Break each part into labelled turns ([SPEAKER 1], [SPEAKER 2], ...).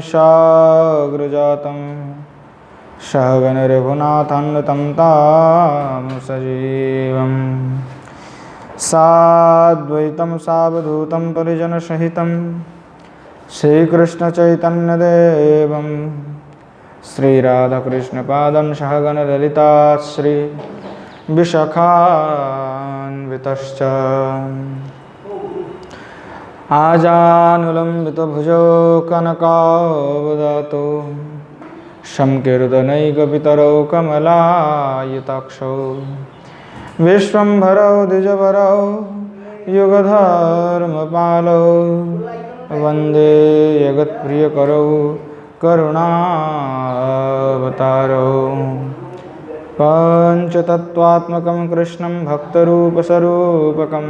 [SPEAKER 1] शाग्रजातं सहगण रघुनाथान्वितं तं सजीवं साद्वैतं सावधूतं परिजनसहितं श्रीकृष्णचैतन्यदेवं श्रीराधाकृष्णपादं सहगण ललिता श्री विशाखान्वितश्च आजानुलम्बितभुजौ कनकावदातो शङ्किर्दनैकपितरौ कमलायताक्षौ विश्वम्भरौ द्विजवरौ युगधर्मपालौ वन्दे जगत्प्रियकरौ करुणावतारौ पञ्चतत्त्वात्मकं कृष्णं भक्तरूपस्वरूपकं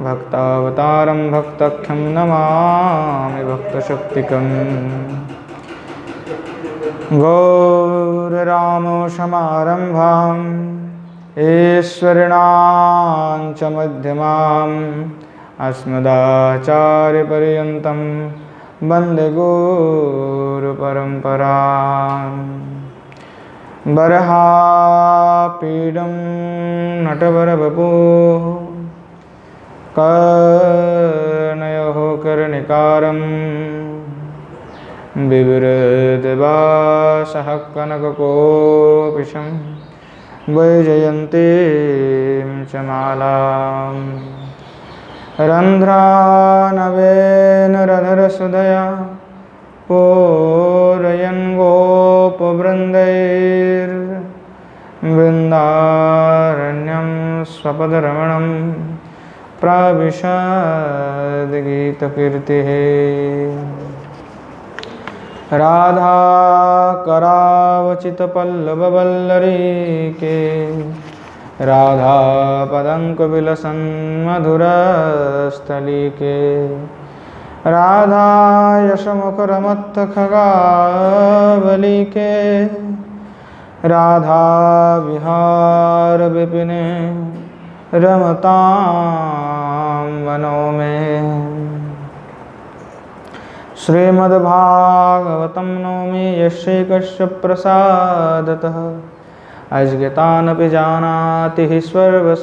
[SPEAKER 1] भक्तावतारं भक्तख्यं नमामि भक्तशक्तिकम् गौररामोशमारम्भाम् ईश्वरिणां च मध्यमाम् अस्मदाचार्यपर्यन्तं वन्दे गुरुपरम्पराम् बर्हापीडं नटवरवपुः कर्णयोः कर्णिकारं बिभ्रद्वासः कनककोपिशं वैजयन्तीं च मालां रन्ध्रानवेन रधरसुधया पूरयन् गोपवृन्दैर्वृन्दारण्यं स्वपदरमणं प्राविशद्गीतकीर्तिः राधाकरावचितपल्लववल्लरीके राधापदङ्कविलसन्मधुरस्थलीके राधायशमुखरमत्तखगावलीके राधाविहारविपिने रमतां वनो मे श्रीमद्भागवतं नौमि यश्चैकस्य प्रसादतः अज्ञातानपि जानाति हि सर्वगमानपि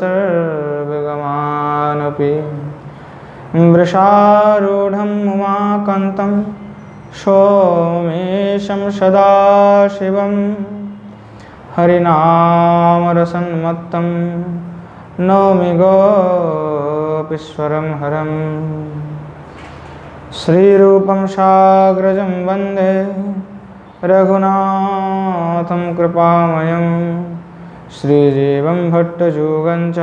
[SPEAKER 1] वृषारूढं उमाकान्तं सोमेशं सदाशिवं हरिनामरसन्मत्तं नौमि गोपीश्वरं हरं श्रीरूपं साग्रजं वन्दे रघुनाथं कृपामयं श्रीजीवं भट्टजुगं च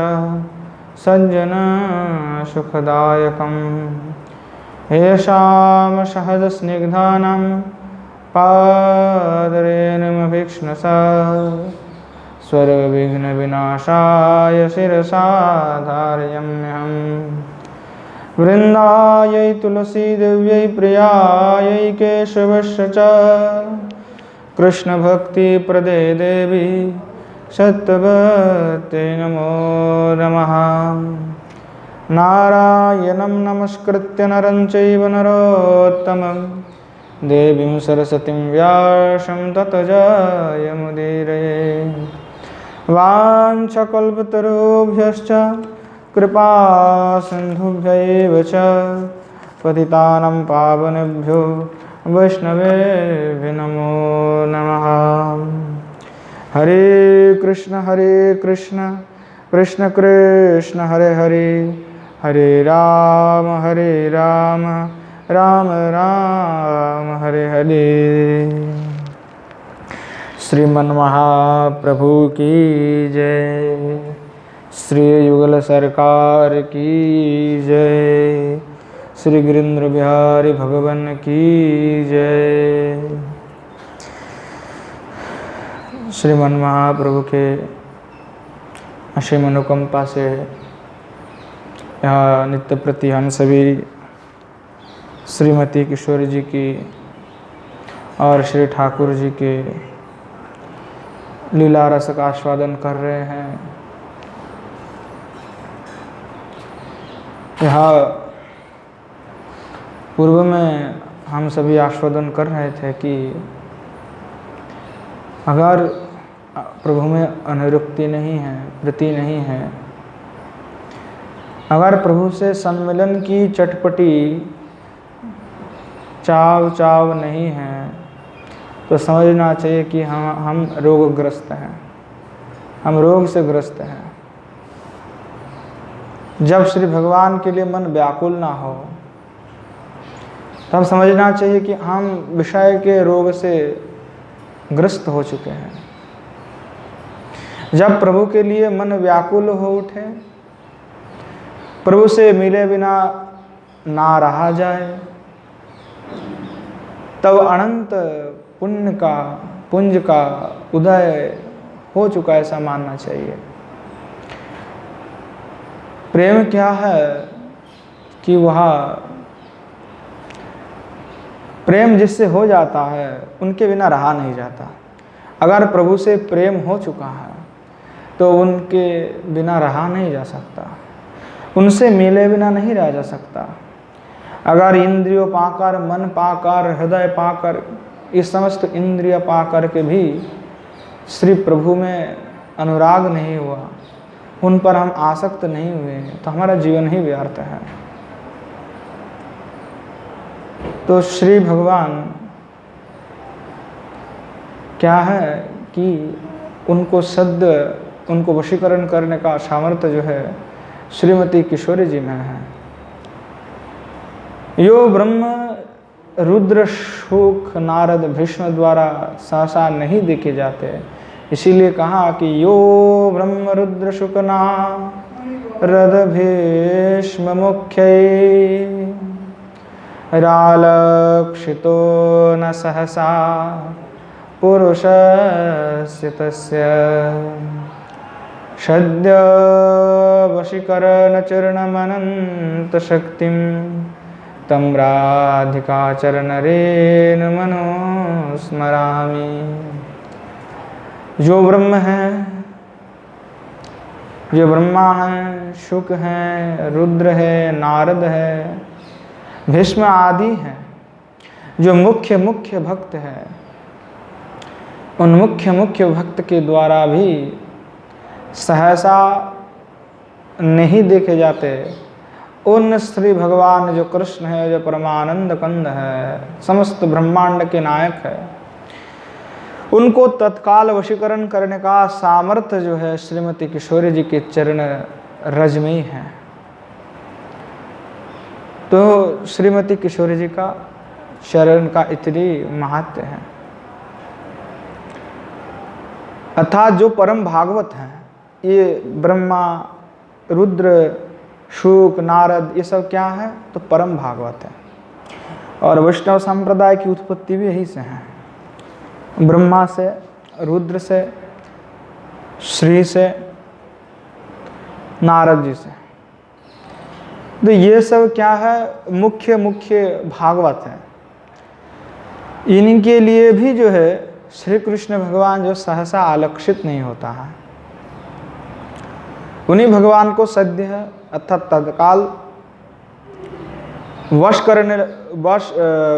[SPEAKER 1] सज्जनसुखदायकम् येषां सहजस्निग्धानां पादरेणुमभीक्ष्णसा स्वर्गविघ्नविनाशाय शिरसा धारयाम्यहम् वृन्दायै तुलसीदेव्यै प्रियायै केशवस्य च कृष्णभक्तिप्रदे देवी सत्यवते नमो नमः नारायणं नमस्कृत्य नरं चैव नरोत्तमं देवीं सरस्वतीं व्यासं ततो जयमुदीरये वाञ्छकल्पतरुभ्यश्च कृपा सिन्धुभ्यैव च पतितानां पावनेभ्यो वैष्णवेभ्यो नमो नमः हरे कृष्ण कृष्ण कृष्ण हरे हरे हरे राम राम राम हरे हरे। श्रीमन महाप्रभु की जय, श्री युगल सरकार की जय, श्री गिरीन्द्र बिहारी भगवान की जय। श्रीमन महाप्रभु के असीम अनुकंपा से यहाँ नित्य प्रति हम सभी श्रीमती किशोर जी की और श्री ठाकुर जी के लीला रस का आस्वादन कर रहे हैं। यहाँ पूर्व में हम सभी आस्वादन कर रहे थे कि अगर प्रभु में अनुरक्ति नहीं है, प्रीति नहीं है, अगर प्रभु से सम्मिलन की चटपटी चाव नहीं है, तो समझना चाहिए कि हम रोगग्रस्त हैं, हम रोग से ग्रस्त हैं। जब श्री भगवान के लिए मन व्याकुल ना हो, तब समझना चाहिए कि हम विषय के रोग से ग्रस्त हो चुके हैं। जब प्रभु के लिए मन व्याकुल हो उठे, प्रभु से मिले बिना ना रहा जाए, तब अनंत पुंज का उदय हो चुका ऐसा मानना चाहिए। प्रेम क्या है कि वह प्रेम जिससे हो जाता है उनके बिना रहा नहीं जाता। अगर प्रभु से प्रेम हो चुका है तो उनके बिना रहा नहीं जा सकता, उनसे मिले बिना नहीं रहा जा सकता। अगर इंद्रियों पाकर, मन पाकर, हृदय पाकर, ये समस्त इंद्रिय पाकर के भी श्री प्रभु में अनुराग नहीं हुआ, उन पर हम आसक्त नहीं हुए, तो हमारा जीवन ही व्यर्थ है। तो श्री भगवान क्या है कि उनको वशीकरण करने का सामर्थ्य जो है श्रीमती किशोरी जी में है। यो ब्रह्म रुद्र शुक नारद भीष्म द्वारा सहसा नहीं देखे जाते, इसीलिए कहा कि यो ब्रह्म रुद्र शुक नारद भीष्म मुख्य रालक्षितो न सहसा पुरुषस्य तस्य सद्य वशीकरण चरणमनंत शक्तिं तम राधिका चरणरेण मनो स्मरामि। जो ब्रह्म है, जो ब्रह्मा है, शुक है, रुद्र है, नारद है, भीष्म आदि हैं, जो मुख्य भक्त है, उन मुख्य भक्त के द्वारा भी सहसा नहीं देखे जाते। उन श्री भगवान जो कृष्ण है, जो परमानंद कंद है, समस्त ब्रह्मांड के नायक है, उनको तत्काल वशीकरण करने का सामर्थ्य जो है श्रीमती किशोरी जी के चरण रज में ही है। तो श्रीमती किशोरी जी का चरण का इतनी महत्व है। अर्थात जो परम भागवत हैं, ये ब्रह्मा, रुद्र, शुक, नारद, ये सब क्या है? तो परम भागवत है। और वैष्णव संप्रदाय की उत्पत्ति भी यही से है, ब्रह्मा से, रुद्र से, श्री से, नारद जी से। तो ये सब क्या है? मुख्य भागवत है। इनके लिए भी जो है श्री कृष्ण भगवान जो सहसा आलक्षित नहीं होता है, उन्हीं भगवान को सद्य है अर्थात तत्काल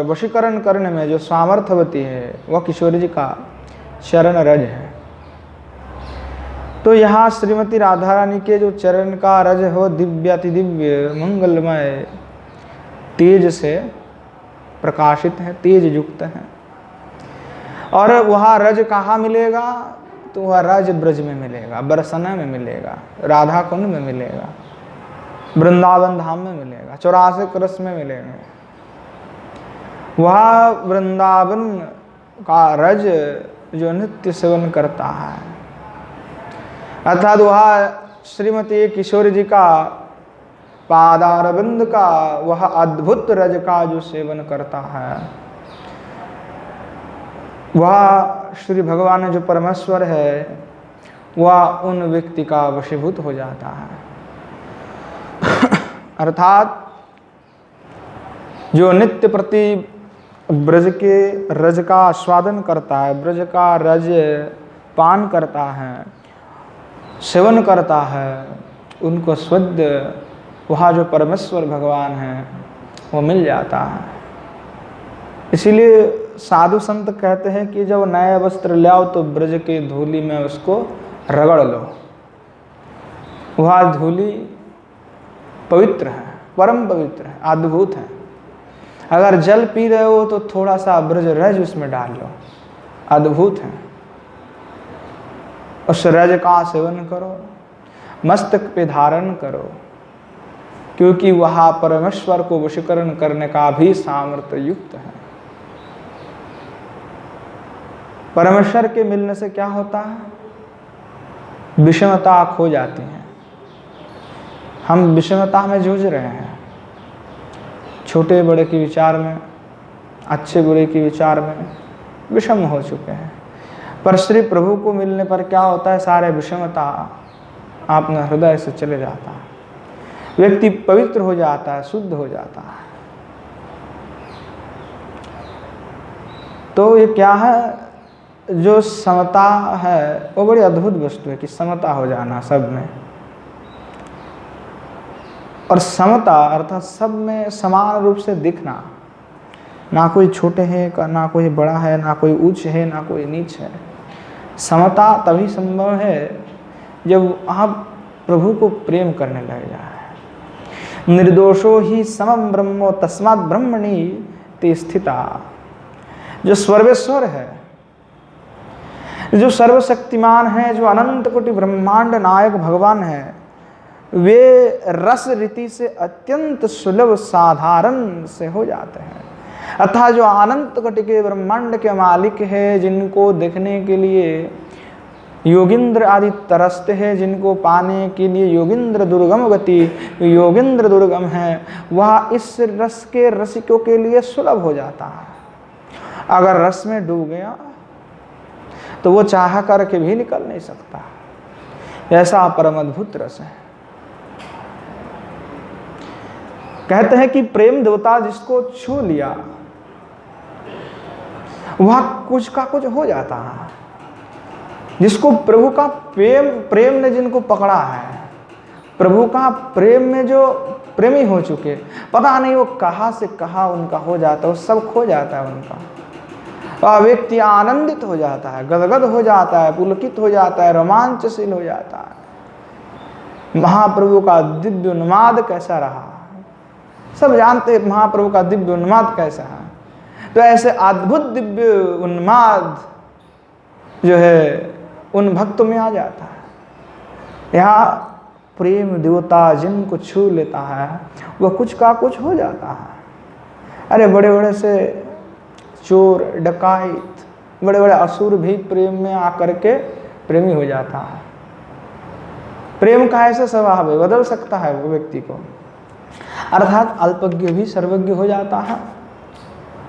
[SPEAKER 1] वशीकरण करने में जो सामर्थ्यवती है वह किशोरी जी का चरण रज है। तो यहाँ श्रीमती राधा रानी के जो चरण का रज हो दिव्याति दिव्य मंगलमय तेज से प्रकाशित है, तेज युक्त है। और वह रज कहाँ मिलेगा? तो वह रज ब्रज में मिलेगा, बरसना में मिलेगा, राधा कुंड में मिलेगा, वृंदावन धाम में मिलेगा, 84 रस में मिलेगा। वह वृंदावन का रज जो नित्य सेवन करता है, अर्थात वह श्रीमती किशोरी जी का पादारविंद का वह अद्भुत रज का जो सेवन करता है, वह श्री भगवान जो परमेश्वर है, वह उन व्यक्ति का वशीभूत हो जाता है। अर्थात जो नित्य प्रति ब्रज के रज का आस्वादन करता है, ब्रज का रज पान करता है, सेवन करता है, उनको शुद्ध वहाँ जो परमेश्वर भगवान हैं वो मिल जाता है। इसीलिए साधु संत कहते हैं कि जब नए वस्त्र लाओ तो ब्रज के धूलि में उसको रगड़ लो। वह धूलि पवित्र है, परम पवित्र है, अद्भुत है। अगर जल पी रहे हो तो थोड़ा सा ब्रज रज उसमें डाल लो, अद्भुत है। उस रज का सेवन करो, मस्तक पे धारण करो, क्योंकि वह परमेश्वर को वशीकरण करने का भी सामर्थ्य युक्त है। परमेश्वर के मिलने से क्या होता है? विषमता खो जाती है। हम विषमता में जूझ रहे हैं, छोटे बड़े के विचार में, अच्छे बुरे के विचार में विषम हो चुके हैं। पर श्री प्रभु को मिलने पर क्या होता है? सारे विषमता अपने हृदय से चले जाता है, व्यक्ति पवित्र हो जाता है, शुद्ध हो जाता है। तो ये क्या है? जो समता है वो बड़ी अद्भुत वस्तु है कि समता हो जाना सब में। और समता अर्थात सब में समान रूप से दिखना, ना कोई छोटे है, ना कोई बड़ा है, ना कोई उच्च है, ना कोई नीच है। समता तभी संभव है जब आप प्रभु को प्रेम करने लग जाए। निर्दोषो ही समम ब्रह्मो तस्मात् ब्रह्मणि ते स्थिता। जो सर्वेश्वर है, जो सर्वशक्तिमान है, जो अनंत कोटि ब्रह्मांड नायक भगवान है, वे रस रीति से अत्यंत सुलभ साधारण से हो जाते हैं। अतः जो अनंत कोटि के ब्रह्मांड के मालिक है, जिनको देखने के लिए योगिंद्र आदि तरसते हैं, जिनको पाने के लिए योगिंद्र दुर्गम गति, योगिंद्र दुर्गम है, वह इस रस के रसिकों के लिए सुलभ हो जाता है। अगर रस में डूब गया तो वो चाह करके भी निकल नहीं सकता। ऐसा परम अद्भुत रस है। कहते हैं कि प्रेम देवता जिसको छू लिया वह कुछ का कुछ हो जाता है। जिसको प्रभु का प्रेम ने जिनको पकड़ा है, प्रभु का प्रेम में जो प्रेमी हो चुके, पता नहीं वो कहाँ से कहाँ उनका हो जाता है, वो सब खो जाता है उनका। वह व्यक्ति आनंदित हो जाता है, गदगद हो जाता है, पुलकित हो जाता है, रोमांचशील हो जाता है। महाप्रभु का दिव्य उन्माद कैसा रहा, सब जानते हैं महाप्रभु का दिव्य उन्माद कैसा है। तो ऐसे अद्भुत दिव्य उन्माद जो है उन भक्तों में आ जाता है। यहाँ प्रेम देवता जिनको छू लेता है वह कुछ का कुछ हो जाता है। अरे बड़े बड़े से चोर डकायत, बड़े बड़े असुर भी प्रेम में आकर के प्रेमी हो जाता है। प्रेम का ऐसा स्वभाव है, बदल सकता है वो व्यक्ति को। अर्थात अल्पज्ञ भी सर्वज्ञ हो जाता है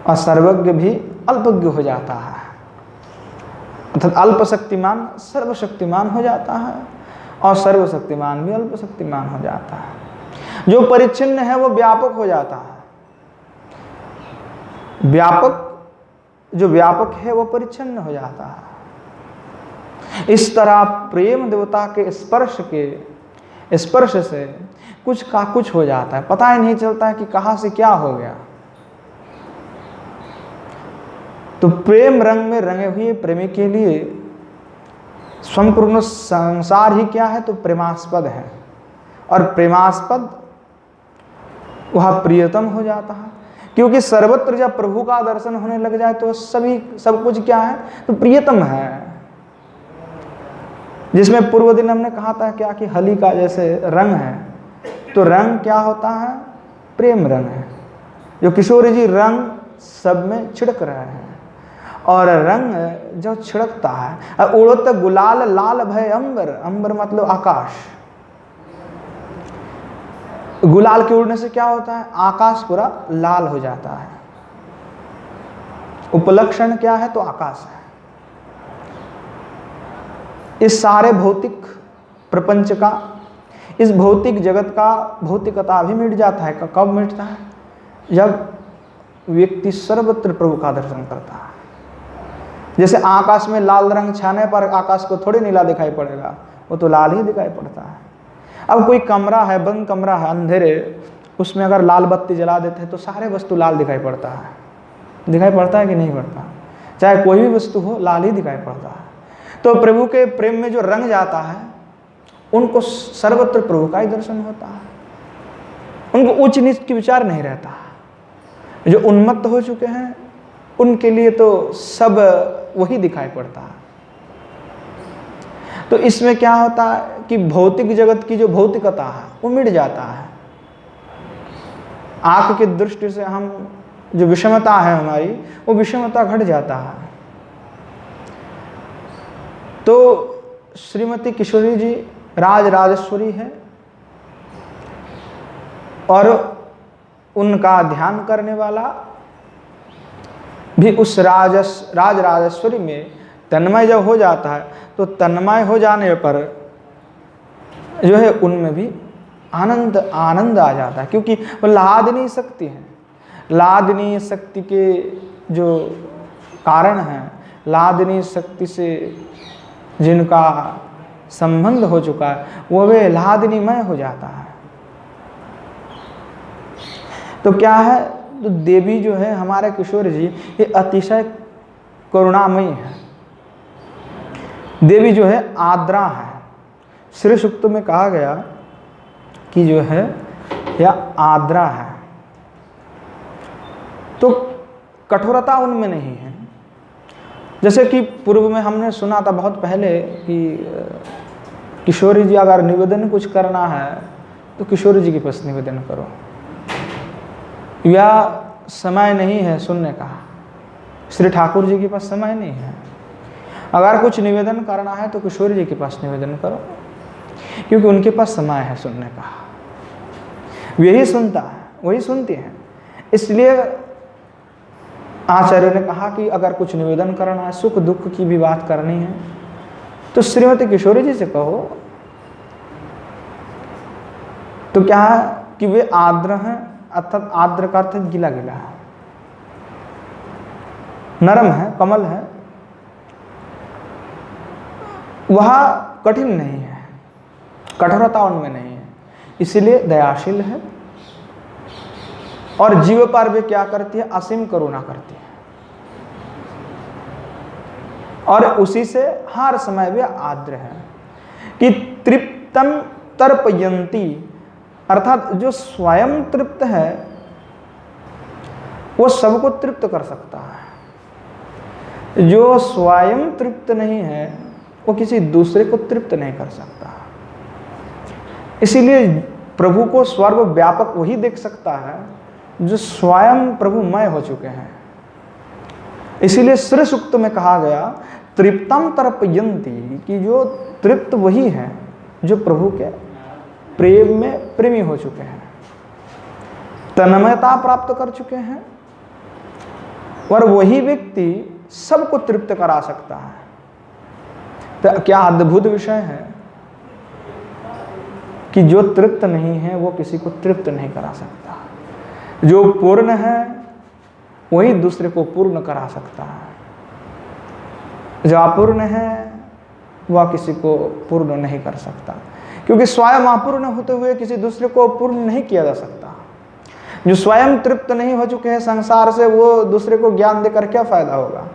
[SPEAKER 1] और सर्वज्ञ भी अल्पज्ञ हो जाता है। अर्थात अल्पशक्तिमान सर्वशक्तिमान हो जाता है और सर्वशक्तिमान भी अल्पशक्तिमान हो जाता है। जो परिच्छिन्न है वो व्यापक हो जाता है। जो व्यापक है वो परिच्छिन्न हो जाता है। इस तरह प्रेम देवता के स्पर्श से कुछ का कुछ हो जाता है, पता ही नहीं चलता है कि कहां से क्या हो गया। तो प्रेम रंग में रंगे हुए प्रेमी के लिए संपूर्ण संसार ही क्या है? तो प्रेमास्पद है। और प्रेमास्पद वह प्रियतम हो जाता है, क्योंकि सर्वत्र जब प्रभु का दर्शन होने लग जाए तो सब कुछ क्या है? तो प्रियतम है। जिसमें पूर्व दिन हमने कहा था क्या कि हली का जैसे रंग है, तो रंग क्या होता है? प्रेम रंग है। जो किशोर जी रंग सब में छिड़क रहे हैं, और रंग जो छिड़कता है, उड़त गुलाल लाल भय अंबर, अंबर मतलब आकाश। गुलाल के उड़ने से क्या होता है? आकाश पूरा लाल हो जाता है। उपलक्षण क्या है? तो आकाश है। इस सारे भौतिक प्रपंच का, इस भौतिक जगत का भौतिकता भी मिट जाता है। कब मिटता है? जब व्यक्ति सर्वत्र प्रभु का दर्शन करता है। जैसे आकाश में लाल रंग छाने पर आकाश को थोड़ी नीला दिखाई पड़ेगा, वो तो लाल ही दिखाई पड़ता है। अब कोई कमरा है, बंद कमरा है, अंधेरे, उसमें अगर लाल बत्ती जला देते हैं तो सारे वस्तु लाल दिखाई पड़ता है। दिखाई पड़ता है कि नहीं पड़ता? चाहे कोई भी वस्तु हो, लाल ही दिखाई पड़ता है। तो प्रभु के प्रेम में जो रंग जाता है, उनको सर्वत्र प्रभु का ही दर्शन होता है। उनको उच्च नीच की विचार नहीं रहता। जो उन्मत्त हो चुके हैं उनके लिए तो सब वही दिखाई पड़ता है। तो इसमें क्या होता है कि भौतिक जगत की जो भौतिकता है वो मिट जाता है। आंख की दृष्टि से हम जो विषमता है हमारी, वो विषमता घट जाता है। तो श्रीमती किशोरी जी राज राजेश्वरी है और उनका ध्यान करने वाला भी उस राज राजेश्वरी में तन्मय जब हो जाता है, तो तन्मय हो जाने पर जो है उनमें भी आनंद आ जाता है, क्योंकि वो लादनीय शक्ति है। लादनीय शक्ति के जो कारण हैं, लादनीय शक्ति से जिनका संबंध हो चुका है, वो वे लादनीमय हो जाता है। तो क्या है, तो देवी जो है हमारे किशोर जी, ये अतिशय करुणामयी है। देवी जो है आर्द्रा है। श्री सूक्त में कहा गया कि जो है यह आर्द्रा है। तो कठोरता उनमें नहीं है। जैसे कि पूर्व में हमने सुना था बहुत पहले कि किशोरी जी अगर निवेदन कुछ करना है तो किशोरी जी के पास निवेदन करो, या समय नहीं है सुनने का। श्री ठाकुर जी के पास समय नहीं है। अगर कुछ निवेदन करना है तो किशोरी जी के पास निवेदन करो, क्योंकि उनके पास समय है सुनने का। वही सुनता है, वही सुनती हैं। इसलिए आचार्य ने कहा कि अगर कुछ निवेदन करना है, सुख दुख की भी बात करनी है, तो श्रीमती किशोरी जी से कहो। तो क्या है कि वे आर्द्र हैं, अर्थात आर्द्र का अर्थ गीला गीला है, नरम है, कमल है। वह कठिन नहीं है, कठोरता उनमें नहीं है, इसलिए दयाशील है। और जीव पर वे क्या करती है, असीम करुणा करती है, और उसी से हर समय वे आर्द्र है। कि तृप्तम तर्पयंती, अर्थात जो स्वयं तृप्त है वो सबको तृप्त कर सकता है। जो स्वयं तृप्त नहीं है वो किसी दूसरे को तृप्त नहीं कर सकता। इसीलिए प्रभु को सर्वव्यापक वही देख सकता है जो स्वयं प्रभुमय हो चुके हैं। इसीलिए श्री सूक्त में कहा गया तृप्तम तर्पयन्ति, कि जो तृप्त वही है जो प्रभु के प्रेम में प्रेमी हो चुके हैं, तन्मयता प्राप्त कर चुके हैं। और वही व्यक्ति सबको तृप्त करा सकता है। तो क्या अद्भुत विषय है कि जो तृप्त नहीं है वो किसी को तृप्त नहीं करा सकता। जो पूर्ण है वही दूसरे को पूर्ण करा सकता है। जो अपूर्ण है वह किसी को पूर्ण नहीं कर सकता, क्योंकि स्वयं अपूर्ण होते हुए किसी दूसरे को पूर्ण नहीं किया जा सकता। जो स्वयं तृप्त नहीं हो चुके हैं संसार से, वो दूसरे को ज्ञान देकर क्या फायदा होगा।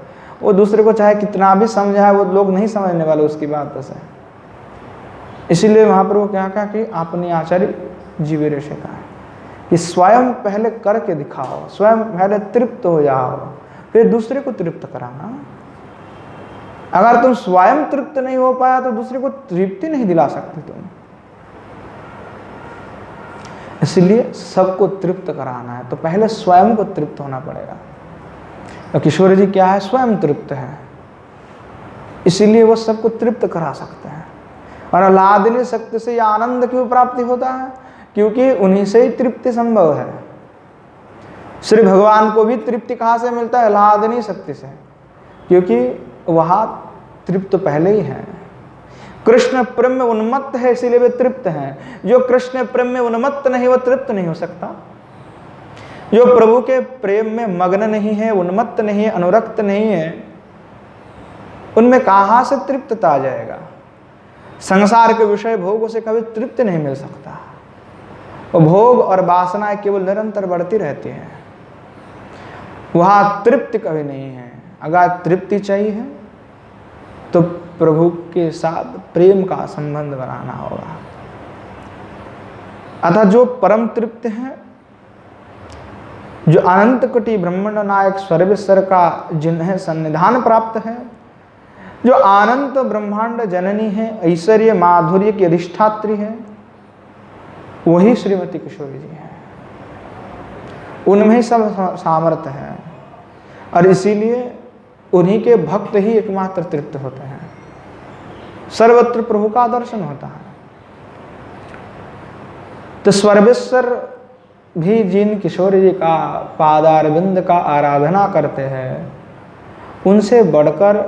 [SPEAKER 1] वो दूसरे को चाहे कितना भी समझाए, वो लोग नहीं समझने वाले उसकी बात से। इसीलिए महाप्रभु क्या कहा कि अपनी आचार्य जीवेरे से कहा कि स्वयं पहले करके दिखाओ, स्वयं पहले तृप्त हो जाओ, फिर दूसरे को तृप्त कराना। अगर तुम स्वयं तृप्त नहीं हो पाया तो दूसरे को तृप्ति नहीं दिला सकते तुम। इसलिए सबको तृप्त कराना है तो पहले स्वयं को तृप्त होना पड़ेगा। तो किशोर जी क्या है, स्वयं तृप्त है, इसीलिए वो सबको तृप्त करा सकते हैं। और आह्लादनीय शक्ति से यह आनंद क्यों प्राप्ति होता है, क्योंकि उन्हीं से ही तृप्ति संभव है। श्री भगवान को भी तृप्ति कहाँ से मिलता है, आह्लादनीय शक्ति से, क्योंकि वह तृप्त पहले ही है। कृष्ण प्रेम में उन्मत्त है इसीलिए वे तृप्त हैं। जो कृष्ण प्रेम में उन्मत्त नहीं वो तृप्त नहीं हो सकता। जो प्रभु के प्रेम में मग्न नहीं है, उन्मत्त नहीं है, अनुरक्त नहीं है, उनमें कहाँ से तृप्तता आ जाएगा। संसार के विषय भोगों से कभी तृप्ति नहीं मिल सकता। वो भोग और वासनाएं केवल निरंतर बढ़ती रहती हैं, वहाँ तृप्ति कभी नहीं है। अगर तृप्ति चाहिए तो प्रभु के साथ प्रेम का संबंध बनाना होगा। अतः जो परम तृप्त है, जो अनंत कोटि ब्रह्मांड नायक सर्वेश्वर का जिन्हें सन्निधान प्राप्त है, जो अनंत ब्रह्मांड जननी है, ऐश्वर्य माधुर्य की अधिष्ठात्री है, वही श्रीमती किशोरी जी है। उनमें सब सामर्थ्य है और इसीलिए उन्हीं के भक्त ही एकमात्र तृप्त होते हैं। सर्वत्र प्रभु का दर्शन होता है। तो सर्वेश्वर भी जिन किशोरी जी का पादारविंद का आराधना करते हैं, उनसे बढ़कर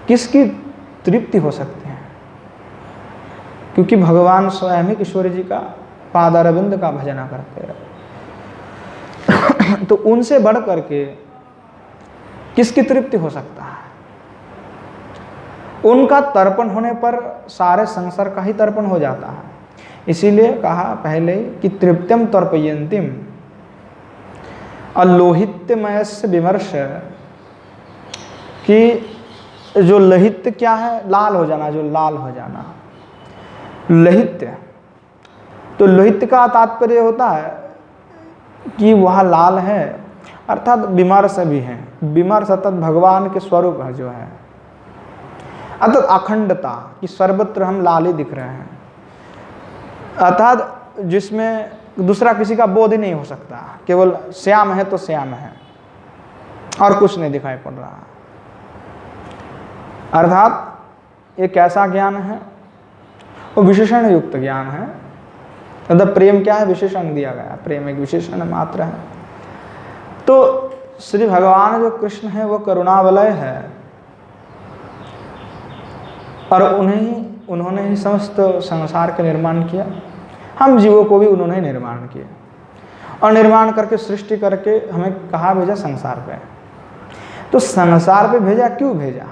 [SPEAKER 1] किसकी तृप्ति हो सकती है? क्योंकि भगवान स्वयं ही किशोरी जी का पादारविंद का भजना करते हैं। तो उनसे बढ़ करके किसकी तृप्ति हो सकता है? उनका तर्पण होने पर सारे संसार का ही तर्पण हो जाता है। इसीलिए कहा पहले कि तृप्त्यम तर्पयंतिम, अलोहित्यमय से विमर्श, कि जो लहित्य क्या है? लाल हो जाना, जो लाल हो जाना, लहित्य। तो लोहित्य का तात्पर्य होता है कि वह लाल है, अर्थात विमर्श भी है। विमर्श अर्थात भगवान के स्वरूप है जो है, अर्थात अखंडता, कि सर्वत्र हम लाल ही दिख रहे हैं, अर्थात जिसमें दूसरा किसी का बोध ही नहीं हो सकता। केवल श्याम है तो श्याम है और कुछ नहीं दिखाई पड़ रहा। अर्थात ये कैसा ज्ञान है? वो विशेषण युक्त ज्ञान है। मतलब प्रेम क्या है? विशेषण दिया गया, प्रेम एक विशेषण मात्र है। तो श्री भगवान जो कृष्ण है वो करुणावलय है और उन्होंने ही समस्त संसार का निर्माण किया। हम जीवों को भी उन्होंने निर्माण किया और निर्माण करके सृष्टि करके हमें कहाँ भेजा? संसार पे। तो संसार पे भेजा, क्यों भेजा?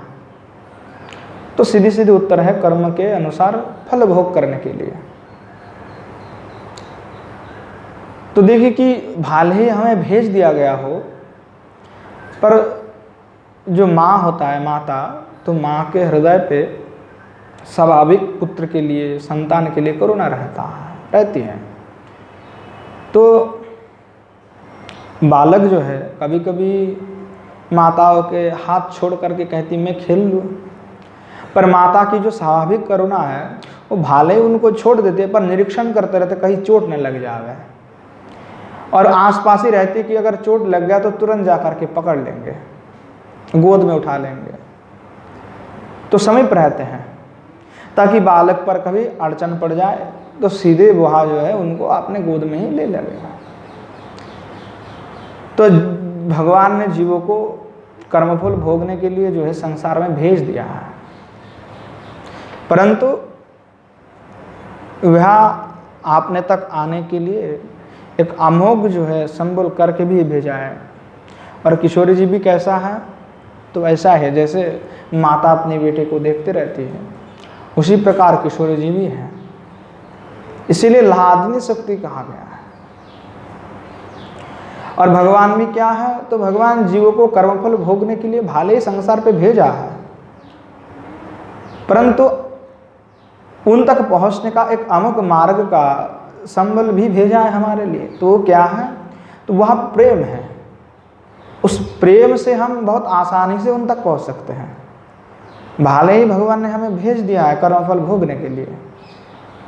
[SPEAKER 1] तो सीधी सीधी उत्तर है कर्म के अनुसार फल भोग करने के लिए। तो देखिए कि भले ही हमें भेज दिया गया हो, पर जो माँ होता है, माता, तो माँ के हृदय पे स्वाभाविक पुत्र के लिए, संतान के लिए करुणा रहती है। तो बालक जो है कभी कभी माताओं के हाथ छोड़ करके कहती मैं खेल लूँ, पर माता की जो स्वाभाविक करुणा है वो भाले ही उनको छोड़ देते हैं, पर निरीक्षण करते रहते कहीं चोट न लग जावे, और आसपास ही रहती कि अगर चोट लग गया तो तुरंत जा करके पकड़ लेंगे, गोद में उठा लेंगे। तो समीप रहते हैं ताकि बालक पर कभी अड़चन पड़ जाए तो सीधे वहाँ जो है उनको अपने गोद में ही ले लगेगा। तो भगवान ने जीवों को कर्मफल भोगने के लिए जो है संसार में भेज दिया है, परंतु वह आपने तक आने के लिए एक अमोघ जो है संबल करके भी भेजा है। और किशोरी जी भी कैसा है? तो ऐसा है जैसे माता अपने बेटे को देखते रहती है, उसी प्रकार किशोरी जी भी हैं। इसीलिए लादिनी शक्ति कहा गया है। और भगवान भी क्या है? तो भगवान जीवों को कर्मफल भोगने के लिए भाले ही संसार पे भेजा है, परंतु उन तक पहुंचने का एक अमुक मार्ग का संबल भी भेजा है हमारे लिए। तो क्या है? तो वह प्रेम है। उस प्रेम से हम बहुत आसानी से उन तक पहुंच सकते हैं। भाले ही भगवान ने हमें भेज दिया है कर्मफल भोगने के लिए,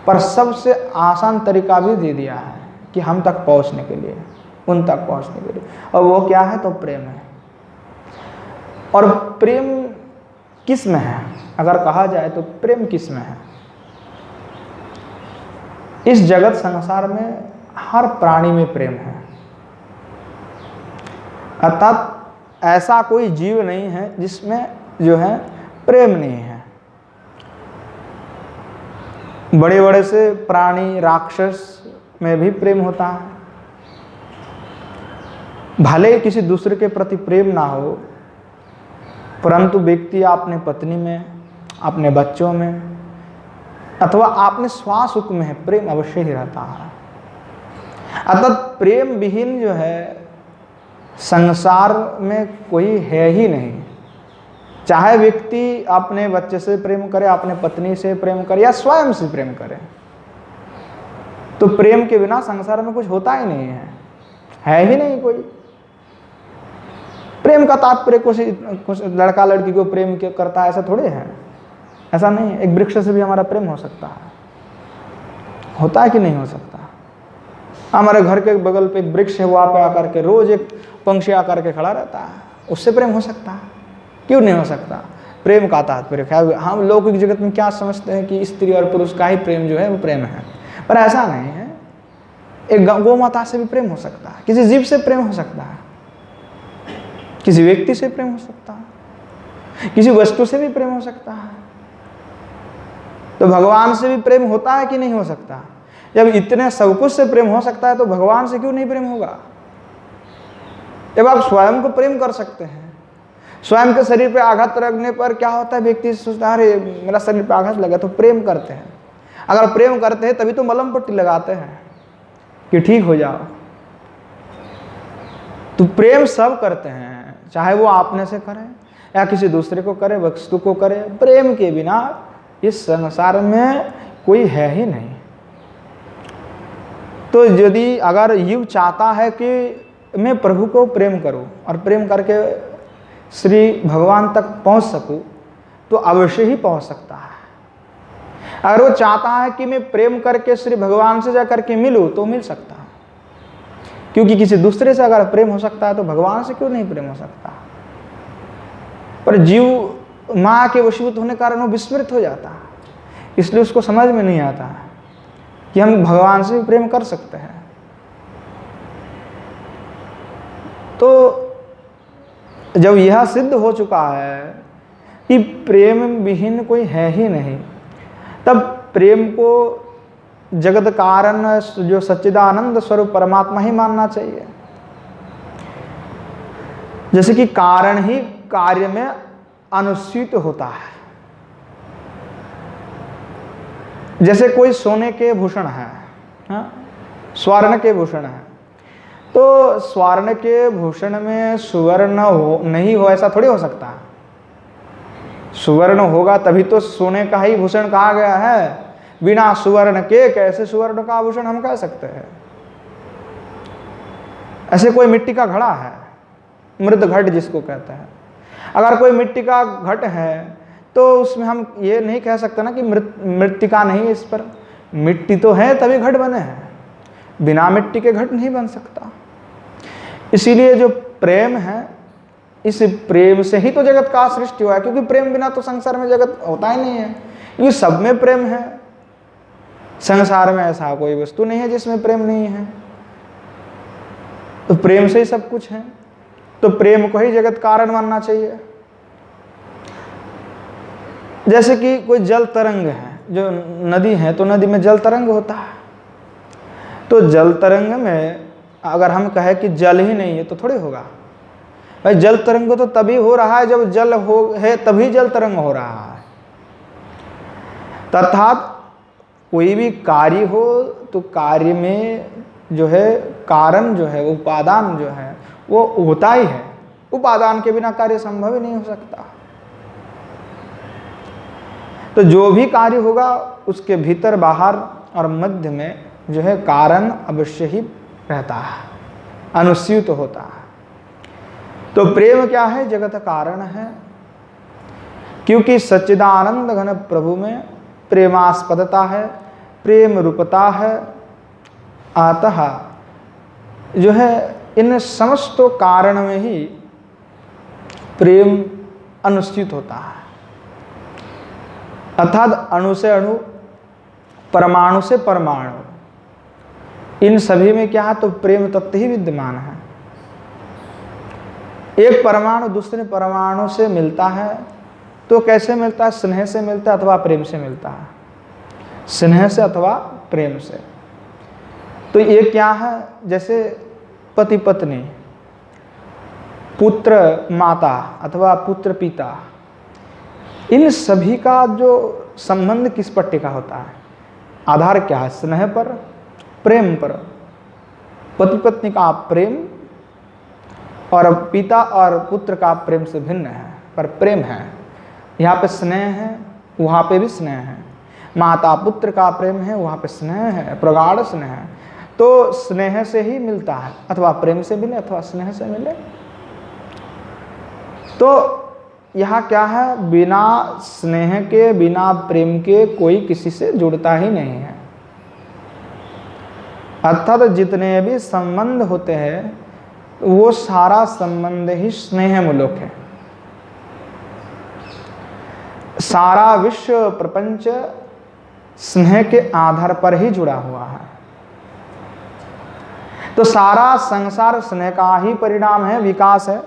[SPEAKER 1] पर सबसे आसान तरीका भी दे दिया है कि हम तक पहुंचने के लिए, उन तक पहुंचने के लिए। और वो क्या है? तो प्रेम है। और प्रेम किस में है? अगर कहा जाए तो प्रेम किस में है? इस जगत संसार में हर प्राणी में प्रेम है, अर्थात ऐसा कोई जीव नहीं है जिसमें जो है प्रेम नहीं है। बड़े बड़े से प्राणी, राक्षस में भी प्रेम होता है। भले ही किसी दूसरे के प्रति प्रेम ना हो, परंतु व्यक्ति अपने पत्नी में, अपने बच्चों में अथवा अपने स्वासुख में प्रेम अवश्य ही रहता है। अतः प्रेम विहीन जो है संसार में कोई है ही नहीं। चाहे व्यक्ति अपने बच्चे से प्रेम करे, अपने पत्नी से प्रेम करे या स्वयं से प्रेम करे, तो प्रेम के बिना संसार में कुछ होता ही नहीं है ही नहीं कोई। प्रेम का तात्पर्य कुछ लड़का लड़की को प्रेम करता है ऐसा थोड़े है, ऐसा नहीं है। एक वृक्ष से भी हमारा प्रेम हो सकता है, होता है कि नहीं हो सकता। हमारे घर के बगल पे एक वृक्ष है, वहाँ पे आकर के रोज एक पंछी आकर के खड़ा रहता है, उससे प्रेम हो सकता है, क्यों नहीं हो सकता। प्रेम का तात्पर्य है, हम लौकिक जगत में क्या समझते हैं कि स्त्री और पुरुष का ही प्रेम जो है वो प्रेम है, पर ऐसा नहीं है। एक गौ माता से भी प्रेम हो सकता है, किसी जीव से प्रेम हो सकता है, किसी व्यक्ति से प्रेम हो सकता है, किसी वस्तु से भी प्रेम हो सकता है। तो भगवान से भी प्रेम होता है कि नहीं हो सकता। जब इतने सब कुछ से प्रेम हो सकता है तो भगवान से क्यों नहीं प्रेम होगा। जब आप स्वयं को प्रेम कर सकते हैं, स्वयं के शरीर पे आघात लगने पर क्या होता है, व्यक्ति सोचता है अरे मेरा शरीर पे आघात लगा, तो प्रेम करते हैं। अगर प्रेम करते हैं तभी तो मलहम पट्टी लगाते हैं कि ठीक हो जाओ। तो प्रेम सब करते हैं, चाहे वो आपने से करे या किसी दूसरे को करे, वस्तु को करे। प्रेम के बिना इस संसार में कोई है ही नहीं। तो यदि अगर युव चाहता है कि मैं प्रभु को प्रेम करूं और प्रेम करके श्री भगवान तक पहुंच सकूं, तो अवश्य ही पहुंच सकता है। अगर वो चाहता है कि मैं प्रेम करके श्री भगवान से जाकर के मिलूं, तो मिल सकता है, क्योंकि किसी दूसरे से अगर प्रेम हो सकता है तो भगवान से क्यों नहीं प्रेम हो सकता। पर जीव माँ के वशीभूत होने के कारण वो विस्मृत हो जाता है, इसलिए उसको समझ में नहीं आता कि हम भगवान से भी प्रेम कर सकते हैं। तो जब यह सिद्ध हो चुका है कि प्रेम विहीन कोई है ही नहीं, तब प्रेम को जगत कारण जो सच्चिदानंद स्वरूप परमात्मा ही मानना चाहिए। जैसे कि कारण ही कार्य में अनुस्यूत होता है। जैसे कोई सोने के भूषण है, स्वर्ण के भूषण है, तो स्वर्ण के भूषण में सुवर्ण नहीं हो ऐसा थोड़ी हो सकता है। सुवर्ण होगा तभी तो सोने का ही भूषण कहा गया है। बिना सुवर्ण के कैसे सुवर्ण का आभूषण हम कह सकते हैं। ऐसे कोई मिट्टी का घड़ा है, मृद घट जिसको कहते हैं, अगर कोई मिट्टी का घट है तो उसमें हम ये नहीं कह सकते ना कि मृत्तिका नहीं है इस पर। मिट्टी तो है तभी घट बने हैं, बिना मिट्टी के घट नहीं बन सकता। इसीलिए जो प्रेम है, इस प्रेम से ही तो जगत का सृष्टि हुआ है, क्योंकि प्रेम बिना तो संसार में जगत होता ही नहीं है। क्योंकि सब में प्रेम है, संसार में ऐसा कोई वस्तु नहीं है जिसमें प्रेम नहीं है। तो प्रेम से ही सब कुछ है, तो प्रेम को ही जगत कारण मानना चाहिए। जैसे कि कोई जल तरंग है, जो नदी है, तो नदी में जल तरंग होता है। तो जल तरंग में अगर हम कहें कि जल ही नहीं है तो थोड़ी होगा भाई। जल तरंग तो तभी हो रहा है जब जल है, तभी जल तरंग हो रहा है। अर्थात कोई भी कार्य हो तो कार्य में जो है कारण जो है, उपादान जो है वो होता ही है। उपादान के बिना कार्य संभव ही नहीं हो सकता। तो जो भी कार्य होगा उसके भीतर बाहर और मध्य में जो है कारण अवश्य ही रहता है, अनुस्यूत होता है। तो प्रेम क्या है? जगत कारण है, क्योंकि सच्चिदानंद घन प्रभु में प्रेमास्पदता है, प्रेम रूपता है। अतः जो है इन समस्त कारण में ही प्रेम अनुस्यूत होता है। अर्थात अणु से अणु, परमाणु से परमाणु, इन सभी में क्या है? तो प्रेम तत्व ही विद्यमान है। एक परमाणु दूसरे परमाणु से मिलता है तो कैसे मिलता है? स्नेह से मिलता है अथवा प्रेम से मिलता है। स्नेह से अथवा प्रेम से। तो ये क्या है? जैसे पति पत्नी, पुत्र माता अथवा पुत्र पिता, इन सभी का जो संबंध किस पर टिका होता है? आधार क्या है? स्नेह पर, प्रेम पर। पति पत्नी का प्रेम और पिता और पुत्र का प्रेम से भिन्न है, पर प्रेम है। यहाँ पे स्नेह है, वहाँ पे भी स्नेह है। माता पुत्र का प्रेम है, वहाँ पे स्नेह है, प्रगाढ़ स्नेह है। तो स्नेह से ही मिलता है, अथवा प्रेम से मिले अथवा स्नेह से मिले। तो यहाँ क्या है? बिना स्नेह के, बिना प्रेम के कोई किसी से जुड़ता ही नहीं है। अर्थात जितने भी संबंध होते हैं वो सारा संबंध ही स्नेह मूलक है। सारा विश्व प्रपंच स्नेह के आधार पर ही जुड़ा हुआ है। तो सारा संसार स्नेह का ही परिणाम है, विकास है।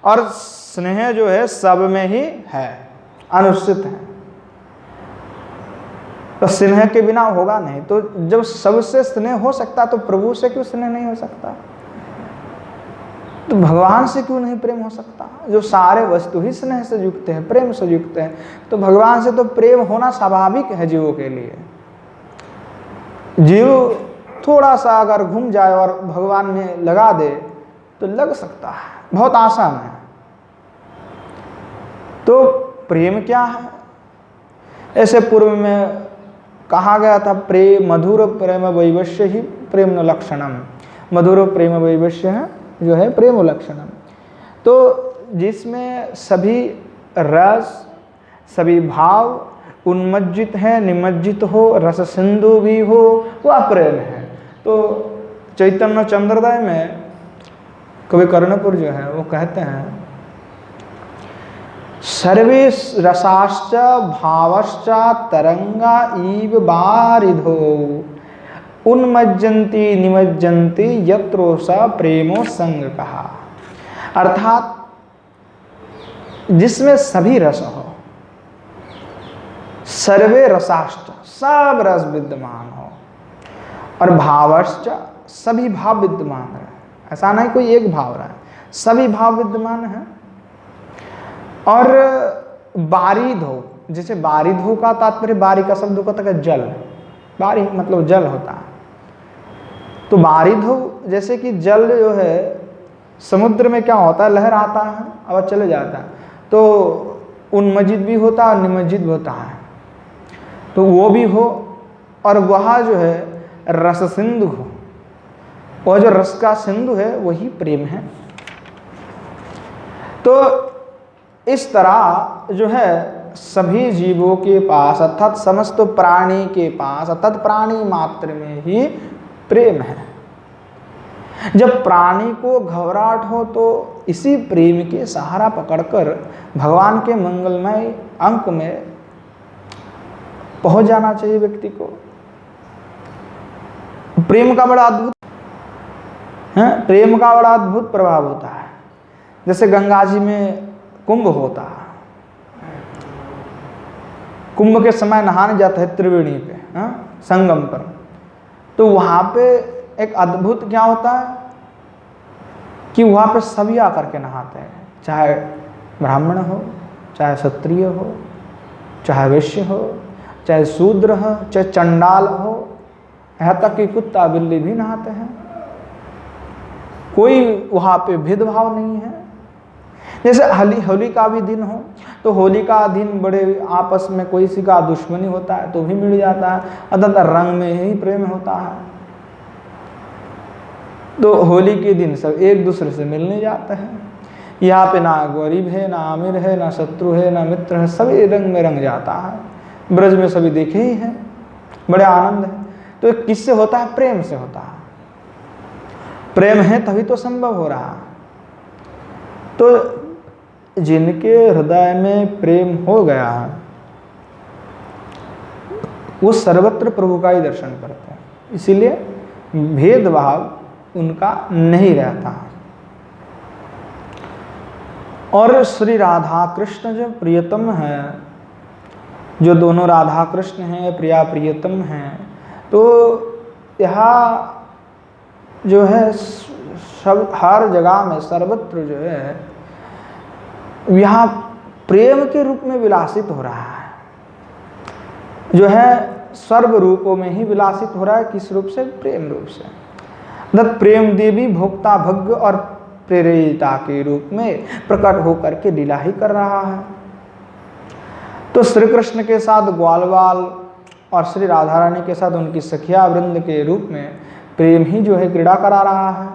[SPEAKER 1] और स्नेह जो है सब में ही है, अनुस्थित है। तो स्नेह के बिना होगा नहीं। तो जब सबसे स्नेह हो सकता तो प्रभु से क्यों स्नेह नहीं हो सकता? तो भगवान से क्यों नहीं प्रेम हो सकता? जो सारे वस्तु ही स्नेह से युक्त है, प्रेम से युक्त है, तो भगवान से तो प्रेम होना स्वाभाविक है जीवों के लिए। जीव थोड़ा सा अगर घूम जाए और भगवान में लगा दे तो लग सकता है, बहुत आसान है। तो प्रेम क्या है? ऐसे पूर्व में कहा गया था, प्रेम मधुर प्रेम वैवश्य ही प्रेम लक्षणम। मधुर प्रेम वैवश्य है जो है प्रेम लक्षणम। तो जिसमें सभी रस, सभी भाव उन्मज्जित है, निमज्जित हो, रस सिंधु भी हो, वह प्रेम है। तो चैतन्य चंद्रोदय में कवि कर्णपुर जो है वो कहते हैं, सर्वे रसाश्च भावश्च तरंगा इव बारिधो उन्मज्जन्ति निमज्जन्ति यत्रो स प्रेमो संग कहा। अर्थात जिसमें सभी रस हो, सर्वे रसाश्च सब रस विद्यमान हो, और भावश्च सभी भाव विद्यमान है। ऐसा नहीं कोई एक भाव रहा है, सभी भाव विद्यमान है। और बारिध हो, जैसे बारिध हो का तात्पर्य, बारी का शब्द होता है जल, बारी मतलब जल होता है। तो बारिध हो जैसे कि जल जो है समुद्र में क्या होता है, लहर आता है और चले जाता है, तो उन्मज्जित भी होता है और निमज्जित भी होता है। तो वो भी हो, और वह जो है रस सिंधु हो, वह जो रस का सिंधु है वही प्रेम है। तो इस तरह जो है सभी जीवों के पास, अर्थात समस्त प्राणी के पास, अर्थात प्राणी मात्र में ही प्रेम है। जब प्राणी को घबराहट हो तो इसी प्रेम के सहारा पकड़कर भगवान के मंगलमय अंक में पहुंच जाना चाहिए व्यक्ति को। प्रेम का बड़ा अद्भुत है, प्रेम का बड़ा अद्भुत प्रभाव होता है। जैसे गंगा जी में कुंभ होता है, कुंभ के समय नहाने जाते हैं त्रिवेणी पे, संगम पर। तो वहां पे एक अद्भुत क्या होता है कि वहां पे सभी आकर के नहाते हैं, चाहे ब्राह्मण हो, चाहे क्षत्रिय हो, चाहे वैश्य हो, चाहे शूद्र हो, चाहे चंडाल हो, यहाँ तक कि कुत्ता बिल्ली भी नहाते हैं। कोई वहां पे भेदभाव नहीं है। जैसे होली का भी दिन हो, तो होली का दिन बड़े आपस में कोई सी का दुश्मनी होता है तो भी मिल जाता है, अतः रंग में ही प्रेम होता है। तो होली के दिन सब एक दूसरे से मिलने जाते हैं। यहाँ पे ना गरीब है, ना अमीर है, ना शत्रु है, ना मित्र है, सभी रंग में रंग जाता है। ब्रज में सभी देखे ही हैं, बड़े आनंद है। तो किससे होता है? प्रेम से होता है। प्रेम है तभी तो संभव हो रहा। तो जिनके हृदय में प्रेम हो गया है वो सर्वत्र प्रभु का ही दर्शन करते हैं, इसीलिए भेदभाव उनका नहीं रहता। और श्री राधा कृष्ण जो प्रियतम है, जो दोनों राधा कृष्ण हैं, प्रिया प्रियतम हैं, तो यहाँ जो है सब हर जगह में सर्वत्र जो है यहाँ प्रेम के रूप में विलासित हो रहा है, जो है सर्व रूपों में ही विलासित हो रहा है। किस रूप से? प्रेम रूप से। अर्थात प्रेम देवी भोक्ता भग्य और प्रेरिता के रूप में प्रकट होकर के लीला ही कर रहा है। तो श्री कृष्ण के साथ ग्वाल बाल और श्री राधा रानी के साथ उनकी सखिया वृंद के रूप में प्रेम ही जो है क्रीड़ा करा रहा है।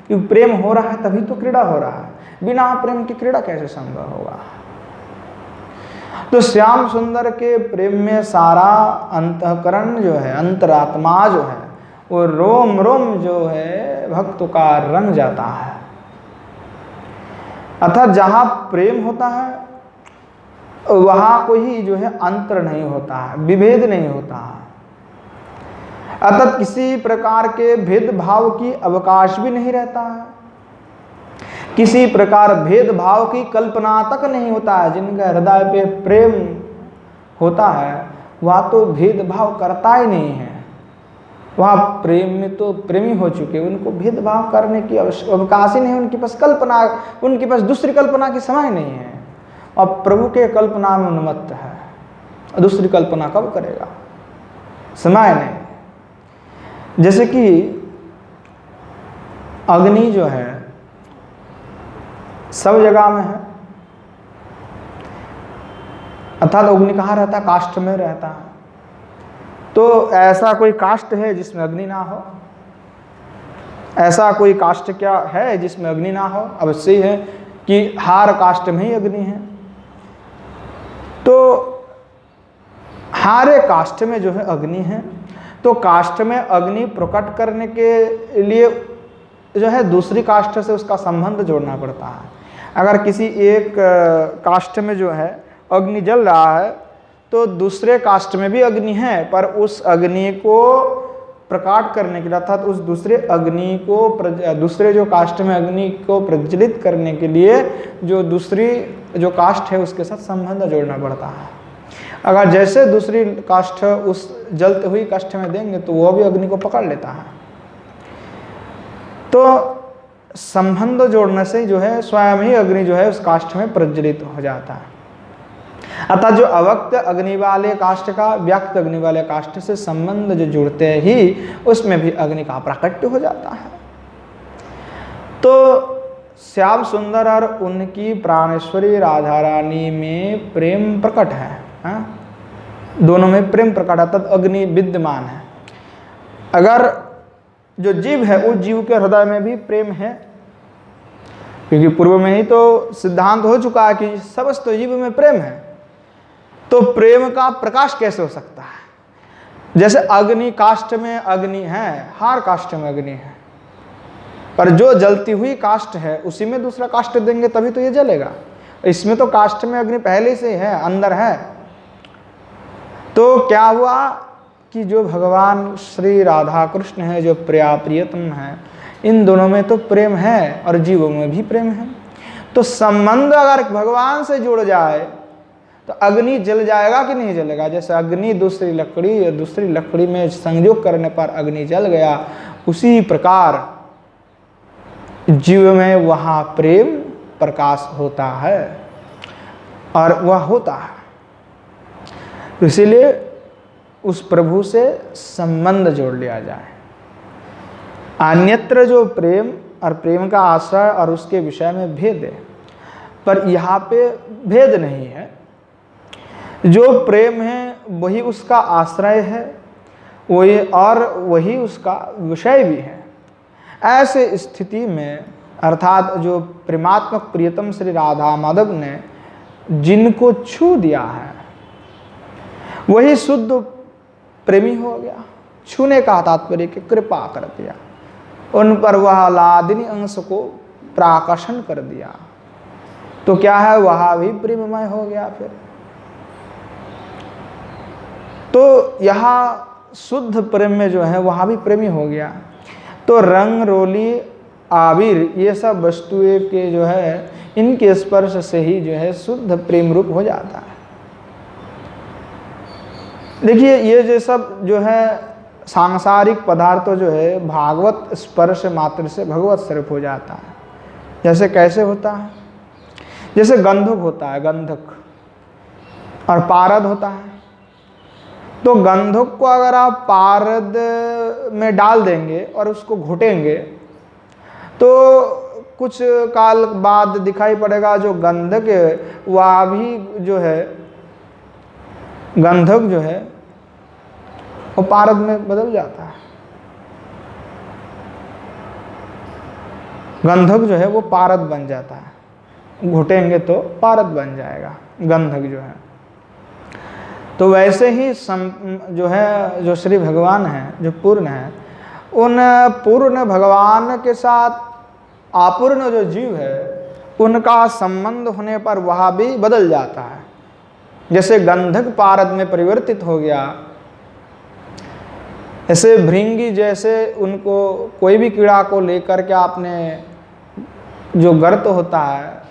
[SPEAKER 1] क्योंकि प्रेम हो रहा है तभी तो क्रीड़ा हो रहा है, बिना प्रेम की क्रीड़ा कैसे संभव होगा। तो श्याम सुंदर के प्रेम में सारा अंतःकरण जो है, अंतरात्मा जो है, वो रोम रोम जो है भक्तों का रंग जाता है। अर्थात जहां प्रेम होता है वहां कोई जो है अंतर नहीं होता है, विभेद नहीं होता है। अर्थात किसी प्रकार के भेदभाव की अवकाश भी नहीं रहता है, किसी प्रकार भेदभाव की कल्पना तक नहीं होता है। जिनका हृदय पे प्रेम होता है वह तो भेदभाव करता ही नहीं है, वह प्रेम में तो प्रेमी हो चुके, उनको भेदभाव करने की अवकाश ही नहीं, उनके पास कल्पना, उनके पास दूसरी कल्पना की समय नहीं है। और प्रभु के कल्पना में उन्मत्त है, दूसरी कल्पना कब करेगा? समय नहीं। जैसे कि अग्नि जो है सब जगह में है, अर्थात अग्नि कहाँ रहता है? काष्ठ में रहता है। तो ऐसा कोई काष्ठ है जिसमें अग्नि ना हो? ऐसा कोई काष्ठ क्या है जिसमें अग्नि ना हो? अवश्य है कि हार काष्ठ में ही अग्नि है। तो हारे काष्ठ में जो है अग्नि है, तो काष्ठ में अग्नि प्रकट करने के लिए जो है दूसरी काष्ठ से उसका संबंध जोड़ना पड़ता है। अगर किसी एक काष्ठ में जो है अग्नि जल रहा है तो दूसरे काष्ठ में भी अग्नि है, पर उस अग्नि को प्रकट करने के लिए, अर्थात उस दूसरे अग्नि को, दूसरे जो काष्ठ में अग्नि को प्रज्वलित करने के लिए जो दूसरी जो काष्ठ है उसके साथ संबंध जोड़ना पड़ता है। अगर जैसे दूसरी काष्ठ उस जलते हुई काष्ठ में देंगे तो वह भी अग्नि को पकड़ लेता है। तो संबंध जोड़ने से जो है स्वयं ही अग्नि जो है उस काष्ठ में प्रज्वलित हो जाता है। अतः जो अव्यक्त अग्नि वाले काष्ठ का व्यक्त अग्नि वाले काष्ठ से संबंध जो जुड़ते ही उसमें भी अग्नि का प्राकट्य हो जाता है। तो श्याम सुंदर और उनकी प्राणेश्वरी राधा रानी में प्रेम प्रकट है, हाँ? दोनों में प्रेम प्रकट है, तब अग्नि विद्यमान है। अगर जो जीव है उस जीव के हृदय में भी प्रेम है, क्योंकि पूर्व में ही तो सिद्धांत हो चुका है कि समस्त जीव में प्रेम है, तो प्रेम का प्रकाश कैसे हो सकता है? जैसे अग्नि काष्ठ में अग्नि है, हार काष्ठ में अग्नि है, पर जो जलती हुई काष्ठ है उसी में दूसरा काष्ठ देंगे तभी तो ये जलेगा। इसमें तो काष्ठ में अग्नि पहले से है, अंदर है। तो क्या हुआ कि जो भगवान श्री राधा कृष्ण है, जो प्रियतम है, इन दोनों में तो प्रेम है और जीवों में भी प्रेम है। तो संबंध अगर भगवान से जुड़ जाए तो अग्नि जल जाएगा कि नहीं जलेगा? जैसे अग्नि दूसरी लकड़ी, दूसरी लकड़ी में संयोग करने पर अग्नि जल गया, उसी प्रकार जीव में वहाँ प्रेम प्रकाश होता है और वह होता है। इसीलिए उस प्रभु से संबंध जोड़ लिया जाए। अन्यत्र जो प्रेम और प्रेम का आश्रय और उसके विषय में भेद है, पर यहाँ पे भेद नहीं है। जो प्रेम है वही उसका आश्रय है, वही और वही उसका विषय भी है। ऐसे स्थिति में अर्थात जो प्रेमात्मक प्रियतम श्री राधा माधव ने जिनको छू दिया है वही शुद्ध प्रेमी हो गया। छूने का तात्पर्य कि कृपा कर दिया, उन पर वह लादिनी अंश को प्राकर्षण कर दिया, तो क्या है, वह भी प्रेममय हो गया। फिर तो यहाँ शुद्ध प्रेम में जो है वहाँ भी प्रेमी हो गया। तो रंग, रोली, आबिर, ये सब वस्तुएं के जो है इनके स्पर्श से ही जो है शुद्ध प्रेम रूप हो जाता है। देखिए ये जो सब जो है सांसारिक पदार्थ जो है भागवत स्पर्श मात्र से भगवत स्वरूप हो जाता है। जैसे कैसे होता है? जैसे गंधक होता है, गंधक और पारद होता है। तो गंधक को अगर आप पारद में डाल देंगे और उसको घोटेंगे तो कुछ काल बाद दिखाई पड़ेगा जो गंधक है वह भी जो है, गंधक जो है वो पारद में बदल जाता है। गंधक जो है वो पारद बन जाता है, घुटेंगे तो पारद बन जाएगा गंधक जो है। तो वैसे ही जो है, जो श्री भगवान है, जो पूर्ण है, उन पूर्ण भगवान के साथ अपूर्ण जो जीव है उनका संबंध होने पर वह भी बदल जाता है। जैसे गंधक पारद में परिवर्तित हो गया, ऐसे भृंगी जैसे उनको कोई भी कीड़ा को लेकर के आपने जो गर्त होता है,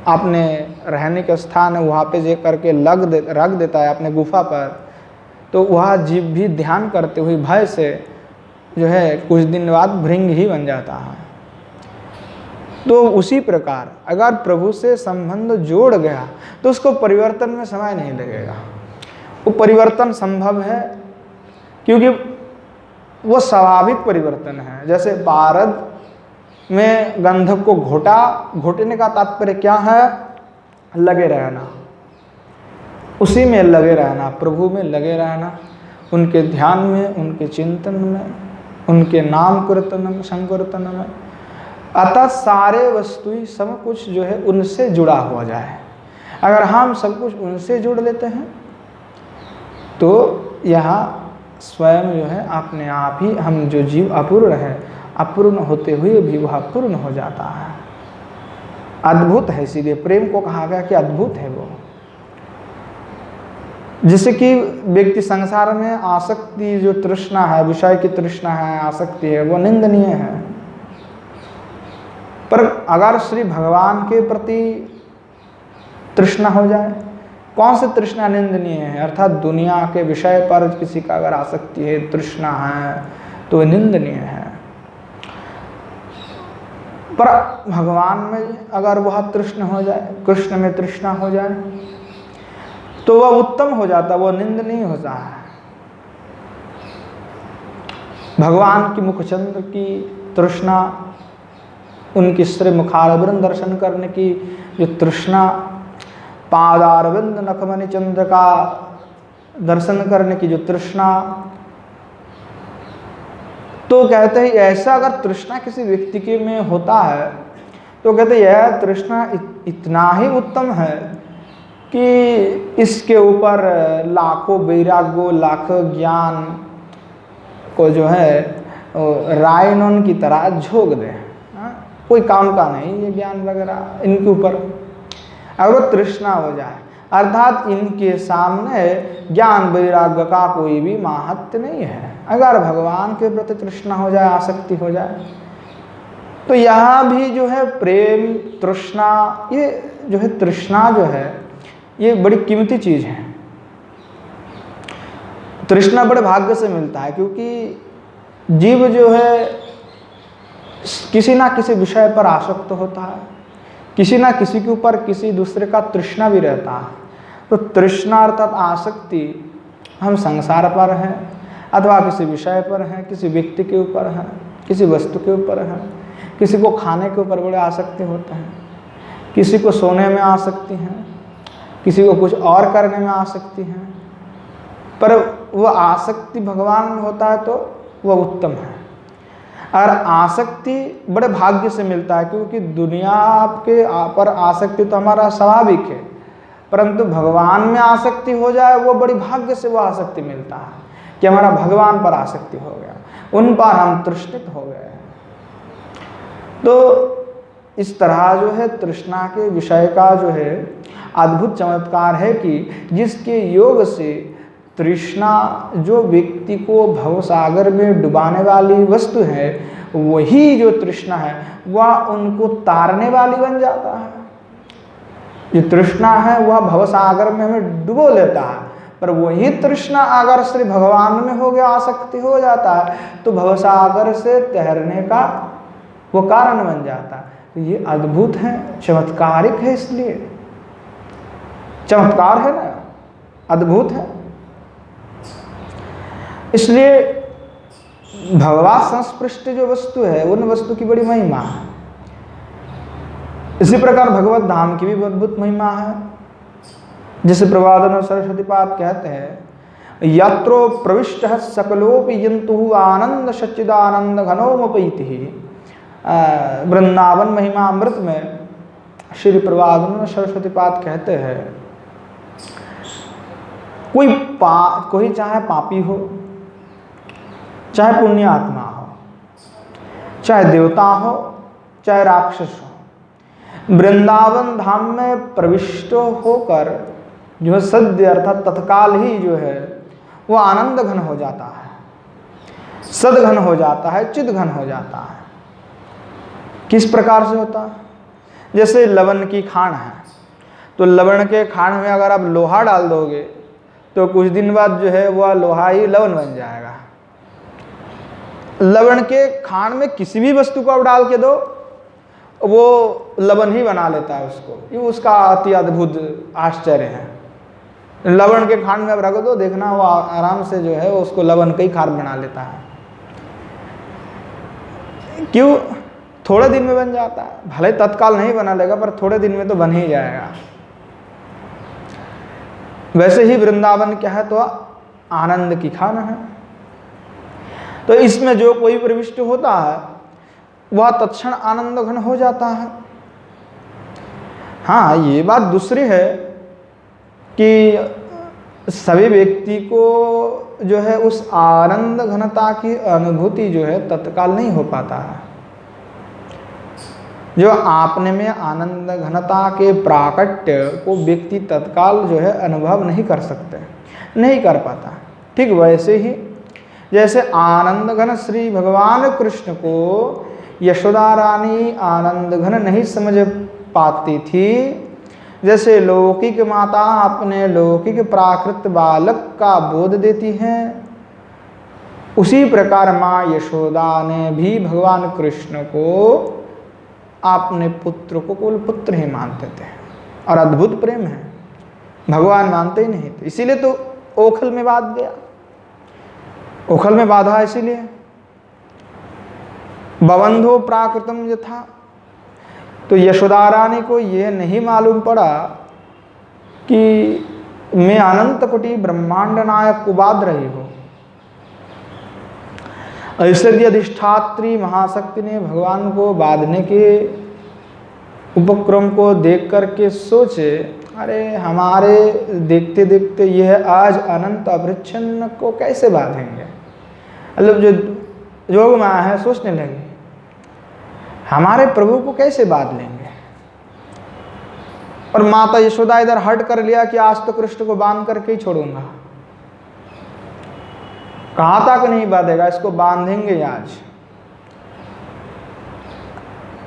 [SPEAKER 1] आपने रहने के स्थान है वहाँ पे जे करके रख देता है अपने गुफा पर, तो वह जीव भी ध्यान करते हुए भय से जो है कुछ दिन बाद भृंग ही बन जाता है। तो उसी प्रकार अगर प्रभु से संबंध जोड़ गया तो उसको परिवर्तन में समय नहीं लगेगा। वो परिवर्तन संभव है क्योंकि वो स्वाभाविक परिवर्तन है। जैसे पारद में गंधक को घोटने का तात्पर्य क्या है? लगे रहना, उसी में लगे रहना, प्रभु में लगे रहना, उनके ध्यान में, उनके चिंतन में, उनके नाम कीर्तन में, संकीर्तन में। अतः सारे वस्तुएं सब कुछ जो है उनसे जुड़ा हुआ जाए। अगर हम सब कुछ उनसे जुड़ लेते हैं तो यहाँ स्वयं जो है अपने आप ही हम जो जीव अपूर्ण है, अपूर्ण होते हुए भी वह पूर्ण हो जाता है। अद्भुत है, इसीलिए प्रेम को कहा गया कि अद्भुत है वो। जैसे कि व्यक्ति संसार में आसक्ति जो तृष्णा है, विषय की तृष्णा है, आसक्ति है, वो निंदनीय है। पर अगर श्री भगवान के प्रति तृष्णा हो जाए, कौन सी तृष्णा निंदनीय है? अर्थात दुनिया के विषय पर किसी का अगर आसक्ति है, तृष्णा है, तो निंदनीय है। पर भगवान में अगर वह तृष्ण हो जाए, कृष्ण में तृष्णा हो जाए, तो वह उत्तम हो जाता, वह निंदनीय होता है। भगवान की मुखचंद्र की तृष्णा, उनकी श्री मुखारविंद दर्शन करने की जो तृष्णा, पादारविंद नखमणि चंद्र का दर्शन करने की जो तृष्णा, तो कहते हैं ऐसा अगर तृष्णा किसी व्यक्ति के में होता है तो कहते हैं यह तृष्णा इतना ही उत्तम है कि इसके ऊपर लाखों वैराग्य, लाखों ज्ञान को जो है रायनोन की तरह झोंक दे। कोई काम का नहीं ये ज्ञान वगैरह इनके ऊपर, अगर वो तृष्णा हो जाए, अर्थात इनके सामने ज्ञान वैराग्य का कोई भी महत्व नहीं है। अगर भगवान के प्रति तृष्णा हो जाए, आसक्ति हो जाए, तो यहाँ भी जो है प्रेम, तृष्णा, ये जो है तृष्णा जो है ये बड़ी कीमती चीज है। तृष्णा बड़े भाग्य से मिलता है क्योंकि जीव जो है किसी ना किसी विषय पर आसक्त होता है, किसी ना किसी के ऊपर किसी दूसरे का तृष्णा भी रहता है। तो तृष्णा अर्थात आसक्ति हम संसार पर हैं अथवा किसी विषय पर हैं, किसी व्यक्ति के ऊपर हैं, किसी वस्तु के ऊपर हैं। किसी को खाने के ऊपर बड़े आसक्ति होते हैं, किसी को सोने में आसक्ति है, किसी को कुछ और करने में आसक्ति है। पर वह आसक्ति भगवान में होता है तो वह उत्तम है। और आसक्ति बड़े भाग्य से मिलता है क्योंकि दुनिया के पर आसक्ति तो हमारा स्वाभाविक है, परंतु भगवान में आसक्ति हो जाए वो बड़ी भाग्य से वो आसक्ति मिलता है कि हमारा भगवान पर आसक्ति हो गया, उन पर हम तृष्णित हो गए। तो इस तरह जो है तृष्णा के विषय का जो है अद्भुत चमत्कार है कि जिसके योग से तृष्णा जो व्यक्ति को भवसागर में डुबाने वाली वस्तु है, वही जो तृष्णा है वह उनको तारने वाली बन जाता है। जो तृष्णा है वह भवसागर में हमें डुबो लेता है, पर वही तृष्णा अगर श्री भगवान में हो गया, आसक्ति हो जाता है, तो भवसागर से तैरने का वो कारण बन जाता है। तो ये अद्भुत है, चमत्कारिक है। इसलिए चमत्कार है ना, अद्भुत है। इसलिए भगवान संस्पृष्ट जो वस्तु है उन वस्तु की बड़ी महिमा है। इसी प्रकार भगवत धाम की भी अद्भुत महिमा है। जिसे प्रवादन और सरस्वती पाद कहते हैं, यत्रो प्रविष्ट सकलोपि जंतु आनंद सच्चिदानंद घनोमपैति। वृंदावन महिमा अमृत में श्री प्रवादन और सरस्वती पाद कहते हैं, कोई चाहे पापी हो, चाहे पुण्य आत्मा हो, चाहे देवता हो, चाहे राक्षस हो, वृंदावन धाम में प्रविष्ट होकर जो है सद्य अर्थात तत्काल ही जो है वो आनंद घन हो जाता है, सदघन हो जाता है, चिद घन हो जाता है। किस प्रकार से होता है? जैसे लवण की खान है, तो लवण के खान में अगर आप लोहा डाल दोगे तो कुछ दिन बाद जो है वह लोहा ही लवण बन जाएगा। लवण के खान में किसी भी वस्तु को आप डाल के दो, वो लवण ही बना लेता है उसको। ये उसका अति अद्भुत आश्चर्य है। लवण के खान में आप रख दो, देखना वो आराम से जो है उसको लवण का ही खान बना लेता है। क्यों? थोड़े दिन में बन जाता है। भले तत्काल नहीं बना लेगा पर थोड़े दिन में तो बन ही जाएगा। वैसे ही वृंदावन क्या है? तो आनंद की खान है। तो इसमें जो कोई प्रविष्ट होता है वह तत्क्षण आनंद घन हो जाता है। हाँ, ये बात दूसरी है कि सभी व्यक्ति को जो है उस आनंद घनता की अनुभूति जो है तत्काल नहीं हो पाता है। जो आपने में आनंद घनता के प्राकट्य को व्यक्ति तत्काल जो है अनुभव नहीं कर सकते, नहीं कर पाता। ठीक वैसे ही जैसे आनंद घन श्री भगवान कृष्ण को यशोदा रानी आनंद घन नहीं समझ पाती थी, जैसे लौकिक माता अपने लौकिक प्राकृत बालक का बोध देती हैं, उसी प्रकार माँ यशोदा ने भी भगवान कृष्ण को अपने पुत्र को कुल पुत्र ही मानते थे। और अद्भुत प्रेम है, भगवान मानते ही नहीं थे। इसीलिए तो ओखल में बांध गया, ओखल में बाधा इसीलिए बबंधो प्राकृतम यथा। तो यशोदा रानी को यह नहीं मालूम पड़ा कि मैं अनंत कोटि ब्रह्मांड नायक को बांध रही हूं। ऐश्वर्य अधिष्ठात्री महाशक्ति ने भगवान को बांधने के उपक्रम को देख करके सोचे, अरे हमारे देखते देखते यह आज अनंत अवृच्छिन्न को कैसे बांधेंगे। मतलब जो योग माया है सोचने लगे, हमारे प्रभु को कैसे बांध लेंगे। और माता यशोदा इधर हट कर लिया कि आज तो कृष्ण को बांध करके ही छोड़ूंगा। कहां तक नहीं बांधेगा, इसको बांधेंगे आज।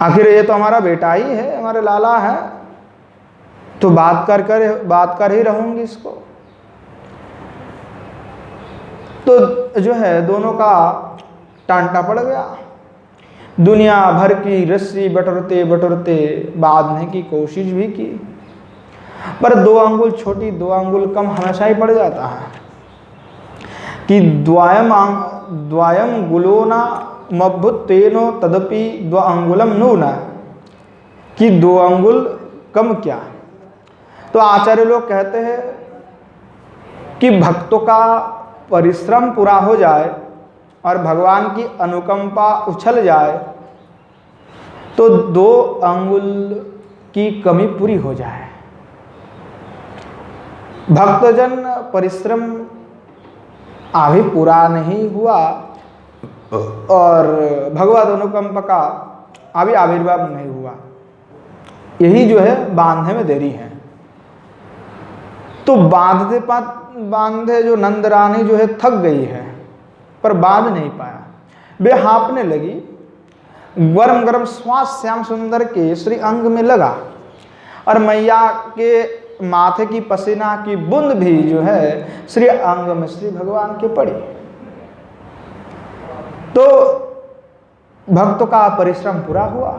[SPEAKER 1] आखिर ये तो हमारा बेटा ही है, हमारे लाला है, तो बात कर ही रहूंगी इसको। तो जो है दोनों का टांटा पड़ गया। दुनिया भर की रस्सी बटोरते बटोरते बांधने की कोशिश भी की, पर 2 अंगुल छोटी 2 अंगुल कम हमेशा ही पड़ जाता है कि द्वयम गुलोना मभुत्तेनो तदपि 2 अंगुलम नूना, कि 2 अंगुल कम क्या। तो आचार्य लोग कहते हैं कि भक्तों का परिश्रम पूरा हो जाए और भगवान की अनुकंपा उछल जाए तो 2 अंगुल की कमी पूरी हो जाए। भक्तजन परिश्रम अभी पूरा नहीं हुआ और भगवत अनुकंपा का अभी आविर्भाव नहीं हुआ, यही जो है बांधने में देरी है। तो बांधे जो नंद रानी जो है थक गई है पर बांध नहीं पाया, वे हाँपने लगी। गरम गरम श्वास श्याम सुंदर के श्री अंग में लगा और मैया के माथे की पसीना की बूंद भी जो है श्री अंग में श्री भगवान के पड़ी। तो भक्तों का परिश्रम पूरा हुआ,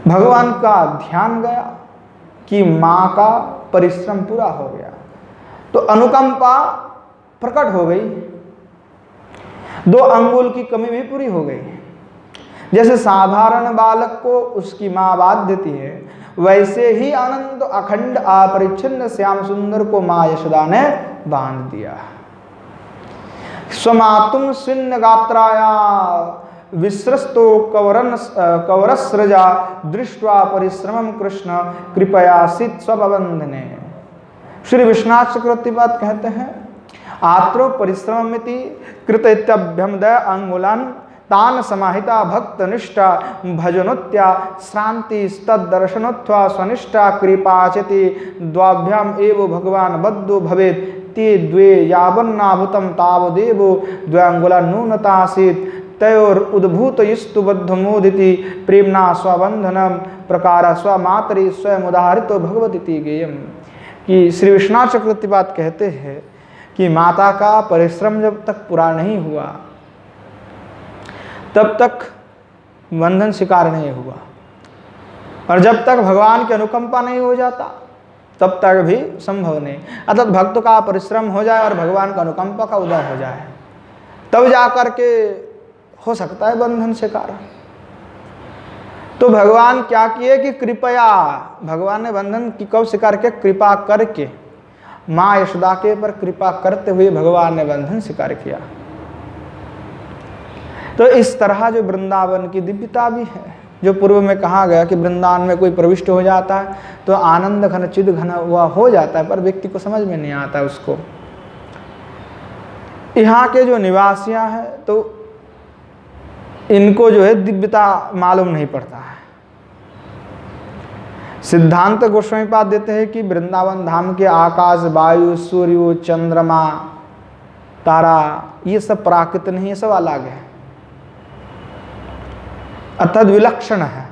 [SPEAKER 1] भगवान का ध्यान गया कि माँ का परिश्रम पूरा हो गया, तो अनुकंपा प्रकट हो गई, 2 अंगुल की कमी भी पूरी हो गई। जैसे साधारण बालक को उसकी माँ बांध देती है, वैसे ही अनंत अखंड अपरिच्छिन्न श्याम सुंदर को माँ यशोदा ने बांध दिया। स्वमातुम स्विन्न गात्राया विश्रस्तो कवरस्रजा दृष्ट्वा परिश्रमम कृष्ण कृपयासित स्वबंधने। श्री विश्वनाथ चक्रवर्ती बात कहते हैं, आत्रो परिश्रममिति कृतैत्यभ्यम द अंगुलान तान समाहिता भक्त निष्ठा भजनोत्या श्रांति तद्दर्शनोत्वा स्वनिष्ठा कृपाचति द्वाभ्याम एव भगवान बद्धो भवेत् ते द्वे यावन्नाभूतं तावदेव द्व्यंगुला नूनतासीत् तयोर उद्भूत यस्तु बद्धमोदिति प्रेमना स्वबंधनम प्रकार स्वमातरि स्वयं उदाहरितो भगवती गेयम। कि श्री विश्वनाथ चक्रवर्ती बात कहते हैं कि माता का परिश्रम जब तक पूरा नहीं हुआ तब तक बंधन शिकार नहीं हुआ, और जब तक भगवान की अनुकंपा नहीं हो जाता तब तक भी संभव नहीं। अर्थात भक्त का परिश्रम हो जाए और भगवान का अनुकंपा का उदय हो जाए, तब जाकर के हो सकता है बंधन शिकार। तो भगवान क्या किए कि कृपया, भगवान ने बंधन की कब शिकार किया? कृपा करके, माँ यशोदा के पर कृपा करते हुए भगवान ने बंधन शिकार किया। तो इस तरह जो वृंदावन की दिव्यता भी है, जो पूर्व में कहा गया कि वृंदावन में कोई प्रविष्ट हो जाता है तो आनंद घन चिद घन हुआ हो जाता है, पर व्यक्ति को समझ में नहीं आता उसको। यहाँ के जो निवासियां हैं तो इनको जो है दिव्यता मालूम नहीं पड़ता है। सिद्धांत गोस्वामी पाद देते हैं कि वृंदावन धाम के आकाश, वायु, सूर्य, चंद्रमा, तारा, ये सब प्राकृत नहीं, ये सब अलग है, अर्थात विलक्षण है।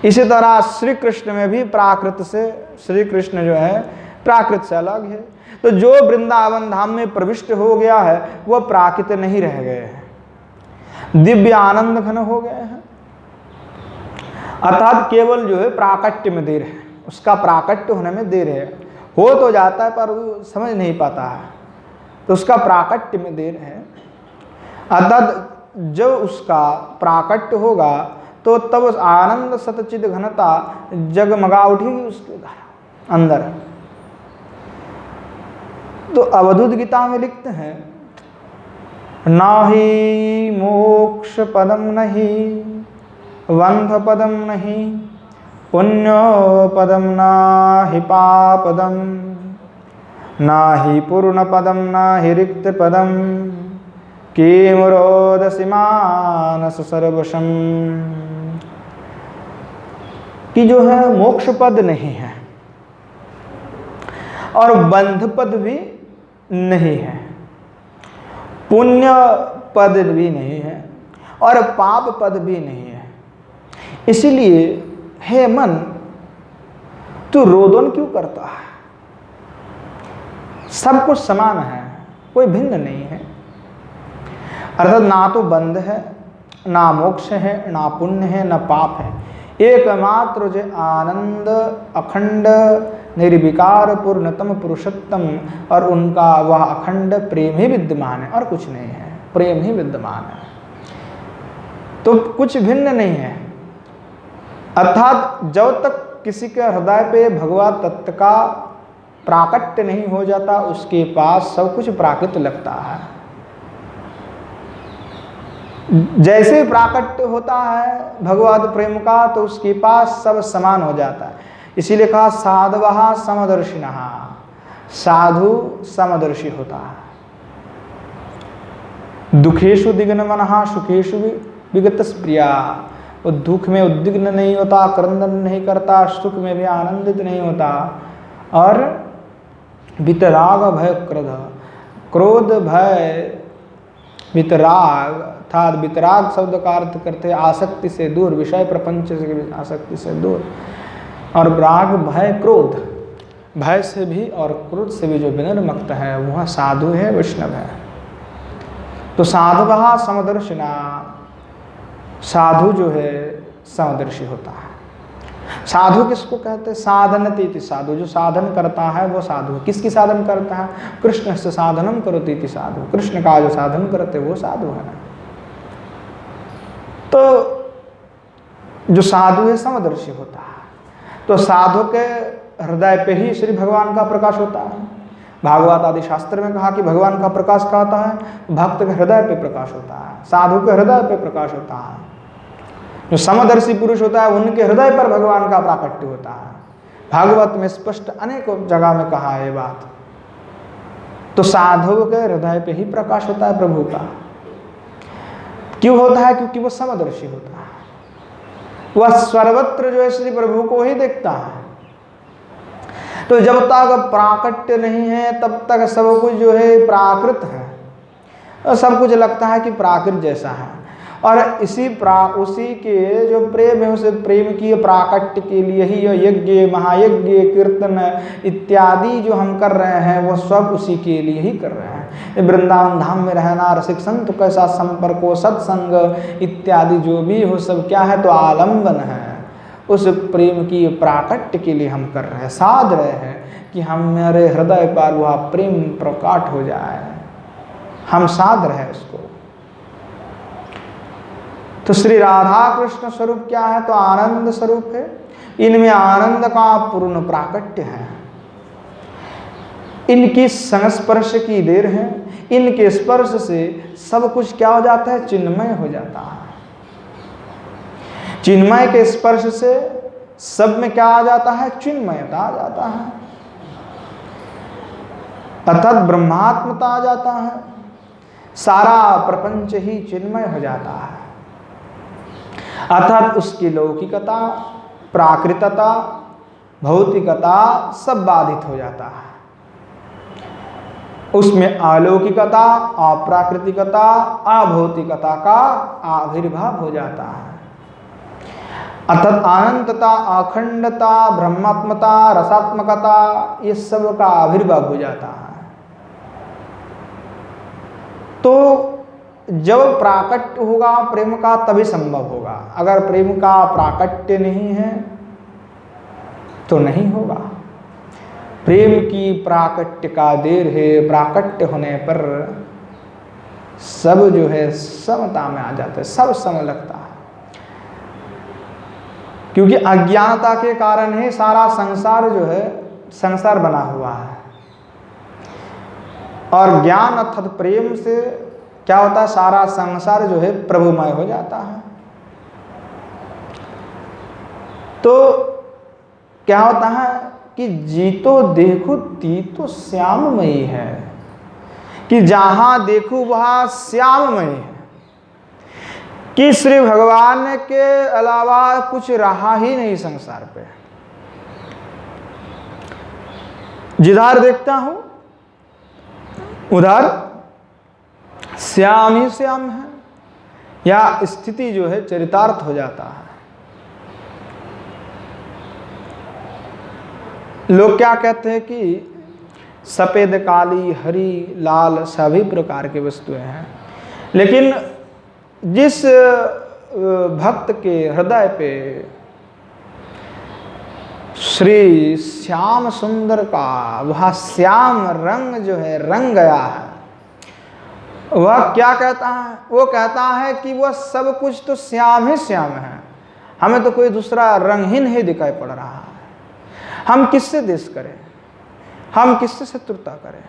[SPEAKER 1] इसी तरह श्री कृष्ण में भी प्राकृत से, श्री कृष्ण जो है प्राकृत से अलग है। तो जो वृंदावन धाम में प्रविष्ट हो गया है वह प्राकृत नहीं रह गए हैं, दिव्य आनंद घन हो गए हैं। अर्थात केवल जो है प्राकट्य में देर है, उसका प्राकट्य होने में देर है, हो तो जाता है पर वो समझ नहीं पाता है, तो उसका प्राकट्य में देर है। अर्थात जब उसका प्राकट्य होगा तो तब आनंद सतचिद घनता जगमगा उठेगी उसके अंदर। तो अवधूत गीता में लिखते हैं, नाहि मोक्ष पदम नहीं, वंध पदम नहीं, पुण्य पदम नाहि पापदम, नाहि पूर्ण पदम नाहि रिक्त पदम, किमुरोदसि मानस सर्वशम। कि जो है मोक्ष पद नहीं है और बंध पद भी नहीं है, पुण्य पद भी नहीं है और पाप पद भी नहीं है। इसीलिए हे मन तू रोदन क्यों करता है? सब कुछ समान है, कोई भिन्न नहीं है। अर्थात ना तो बंध है, ना मोक्ष है, ना पुण्य है, ना पाप है, एकमात्र जो आनंद अखंड निर्विकार पूर्णतम पुरुषोत्तम, और उनका वह अखंड प्रेम ही विद्यमान है और कुछ नहीं है, प्रेम ही विद्यमान है, तो कुछ भिन्न नहीं है। अर्थात जब तक किसी के हृदय पे भगवत तत्व का प्राकट्य नहीं हो जाता उसके पास सब कुछ प्राकृत लगता है। जैसे प्राकट्य होता है भगवत प्रेम का तो उसके पास सब समान हो जाता है। इसीलिए कहा साधवः समदर्शिनः, साधु समदर्शी होता है। दुखेषु दिग्नमनः सुखेषु विगतस्प्रिया, वो दुख में उद्विग्न नहीं होता, क्रंदन नहीं करता, सुख में भी आनंदित नहीं होता। और वितराग भय क्रोध, क्रोध भय वितराग, अर्थात वितराग शब्द का अर्थ करते आसक्ति से दूर, विषय प्रपंच से आसक्ति से दूर। और राग भय क्रोध, भय से भी और क्रोध से भी जो विनिर्मुक्त है वह साधु है, वैष्णव है। तो साधवः समदर्शिना, साधु जो है समदर्शी होता है। साधु किसको कहते हैं? साधनतीति साधु, जो साधन करता है वो साधु है। किसकी साधन करता है? कृष्ण से साधनम करोतीति साधु, कृष्ण का जो साधन करते वो साधु है। तो जो साधु है समदर्शी होता है। तो साधु के हृदय पे ही श्री भगवान का प्रकाश होता है। भागवत आदि शास्त्र में कहा कि भगवान का प्रकाश कहता है, भक्त के हृदय पे प्रकाश होता है, साधु के हृदय पे प्रकाश होता है। जो समदर्शी पुरुष होता है उनके हृदय पर भगवान का प्राकट्य होता है। भागवत में स्पष्ट अनेकों जगह में कहा है ये बात। तो साधु के हृदय पे ही प्रकाश होता है प्रभु का। क्यों होता है? क्योंकि वो समदर्शी होता है, वह सर्वत्र जो है श्री प्रभु को ही देखता है। तो जब तक प्राकट्य नहीं है तब तक सब कुछ जो है प्राकृत है, और सब कुछ लगता है कि प्राकृत जैसा है। और उसी के जो प्रेम है, उस प्रेम की प्राकट्य के लिए ही यज्ञ, महायज्ञ, कीर्तन इत्यादि जो हम कर रहे हैं वो सब उसी के लिए ही कर रहे हैं। वृंदावन धाम में रहना, रसिक संत के साथ संपर्क हो, सत्संग इत्यादि जो भी हो सब क्या है? तो आलंबन है। उस प्रेम की प्राकट्य के लिए हम कर रहे हैं, साध रहे हैं कि हमारे हृदय पर वह प्रेम प्रकट हो जाए, हम साध रहे हैं उसको। तो श्री राधा कृष्ण स्वरूप क्या है? तो आनंद स्वरूप है। इनमें आनंद का पूर्ण प्राकट्य है। इनकी संस्पर्श की देर है, इनके स्पर्श से सब कुछ क्या हो जाता है? चिन्मय हो जाता है। चिन्मय के स्पर्श से सब में क्या आ जाता है? चिन्मयता आ जाता है, अर्थात ब्रह्मात्मता आ जाता है। सारा प्रपंच ही चिन्मय हो जाता है, अर्थात उसकी लौकिकता, प्राकृतता, भौतिकता सब बाधित हो जाता है। उसमें अलौकिकता, अप्राकृतिकता, अभौतिकता का आविर्भाव हो जाता है। अर्थात अनंतता, अखंडता, ब्रह्मात्मता, रसात्मकता ये सब का आविर्भाव हो जाता है। तो जब प्राकट्य होगा प्रेम का तभी संभव होगा। अगर प्रेम का प्राकट्य नहीं है तो नहीं होगा। प्रेम की प्राकट्य का देर है, प्राकट्य होने पर सब जो है समता में आ जाता है, सब सम लगता है। क्योंकि अज्ञानता के कारण ही सारा संसार जो है संसार बना हुआ है। और ज्ञान अर्थात प्रेम से क्या होता है? सारा संसार जो है प्रभुमय हो जाता है। तो क्या होता है कि जीतो देखो तीतो श्याममयी है, कि जहां देखो वहां श्याममयी है, कि श्री भगवान के अलावा कुछ रहा ही नहीं संसार पे। जिधर देखता हूं उधर श्याम ही श्याम है, या स्थिति जो है चरितार्थ हो जाता है। लोग क्या कहते हैं कि सफेद, काली, हरी, लाल सभी प्रकार की वस्तुएं हैं, लेकिन जिस भक्त के हृदय पे श्री श्याम सुंदर का वह श्याम रंग जो है रंग गया है, वह क्या कहता है? वो कहता है कि वह सब कुछ तो श्याम ही श्याम है, हमें तो कोई दूसरा रंग ही नहीं दिखाई पड़ रहा है। हम किससे देश करें, हम किससे शत्रुता करें,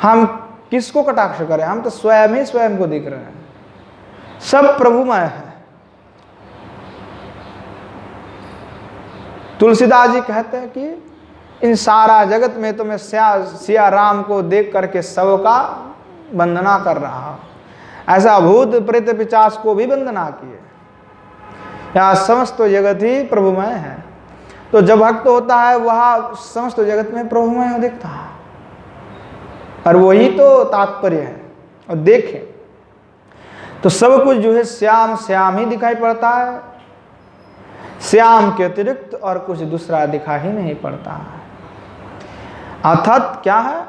[SPEAKER 1] हम किसको कटाक्ष करें? हम तो स्वयं ही स्वयं को देख रहे हैं, सब प्रभुमय है। तुलसीदास जी कहते हैं कि इन सारा जगत में तो मैं सिया राम को देख करके सबका वंदना कर रहा हूं। ऐसा भूत प्रेत पिशाच को भी वंदना किए। यहाँ समस्त जगत ही प्रभुमय है। तो जब भक्त होता है वह समस्त जगत में प्रभुमय दिखता है, और वही तो तात्पर्य है। और देखें तो सब कुछ जो है श्याम श्याम ही दिखाई पड़ता है, श्याम के अतिरिक्त और कुछ दूसरा दिखाई ही नहीं पड़ता है। अर्थात क्या है?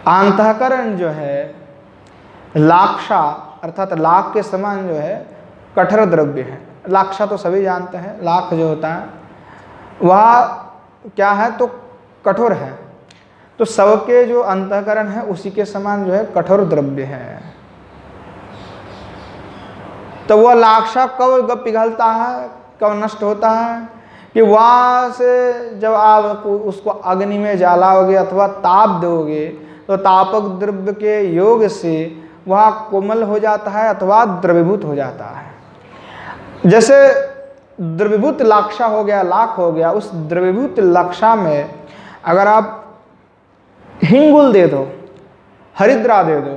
[SPEAKER 1] अंतःकरण जो है लाक्षा अर्थात लाख के समान जो है कठोर द्रव्य है। लाक्षा तो सभी जानते हैं, लाख जो होता है वह क्या है तो कठोर है, तो सबके जो अंतःकरण है उसी के समान जो है कठोर द्रव्य है। तो वह लाक्षा कब पिघलता है, कब नष्ट होता है कि वहाँ से जब आप उसको अग्नि में जलाओगे अथवा ताप दोगे तो तापक द्रव्य के योग से वह कोमल हो जाता है अथवा द्रवीभूत हो जाता है। जैसे द्रवीभूत लाक्षा हो गया, लाख हो गया, उस द्रवीभूत लाक्षा में अगर आप हिंगुल दे दो, हरिद्रा दे दो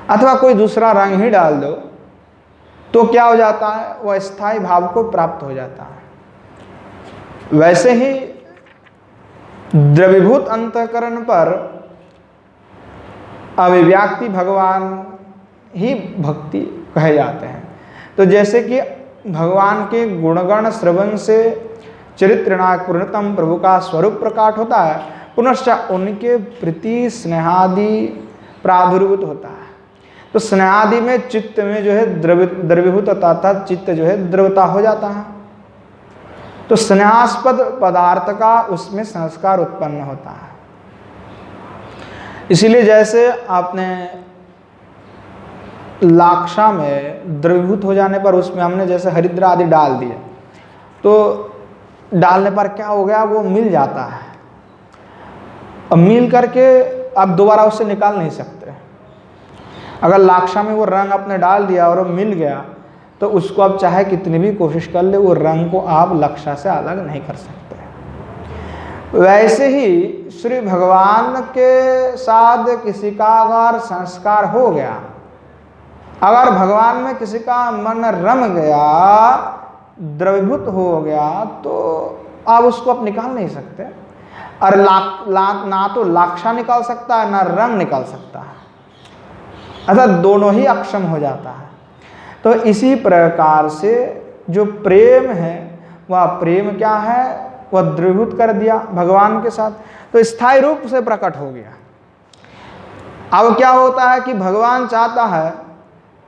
[SPEAKER 1] अथवा कोई दूसरा रंग ही डाल दो तो क्या हो जाता है, वह स्थायी भाव को प्राप्त हो जाता है। वैसे ही द्रवीभूत अंतःकरण पर अभिव्यक्ति भगवान ही भक्ति कहे जाते हैं। तो जैसे कि भगवान के गुणगण श्रवण से चरित्रनायक पूर्णतम प्रभु का स्वरूप प्रकट होता है, पुनश्च उनके प्रति स्नेहादि प्रादुर्भूत होता है। तो स्नेहादि में चित्त में जो है द्रवीभूत अर्थात चित्त जो है द्रवता हो जाता है, तो स्नेहास्पद पदार्थ का उसमें संस्कार उत्पन्न होता है। इसीलिए जैसे आपने लाक्षा में द्रवीभूत हो जाने पर उसमें हमने जैसे हरिद्रा आदि डाल दिए, तो डालने पर क्या हो गया, वो मिल जाता है। अब मिल करके आप दोबारा उससे निकाल नहीं सकते। अगर लाक्षा में वो रंग आपने डाल दिया और वो मिल गया तो उसको आप चाहे कितनी भी कोशिश कर ले, वो रंग को आप लाक्षा से अलग नहीं कर सकते। वैसे ही श्री भगवान के साथ किसी का अगर संस्कार हो गया, अगर भगवान में किसी का मन रम गया, द्रवीभूत हो गया, तो आप उसको आप निकाल नहीं सकते। और ना तो लाक्षा निकाल सकता है ना रंग निकाल सकता है, अर्थात दोनों ही अक्षम हो जाता है। तो इसी प्रकार से जो प्रेम है वह प्रेम क्या है, वह द्रवीभूत कर दिया भगवान के साथ, तो स्थायी रूप से प्रकट हो गया। अब क्या होता है कि भगवान चाहता है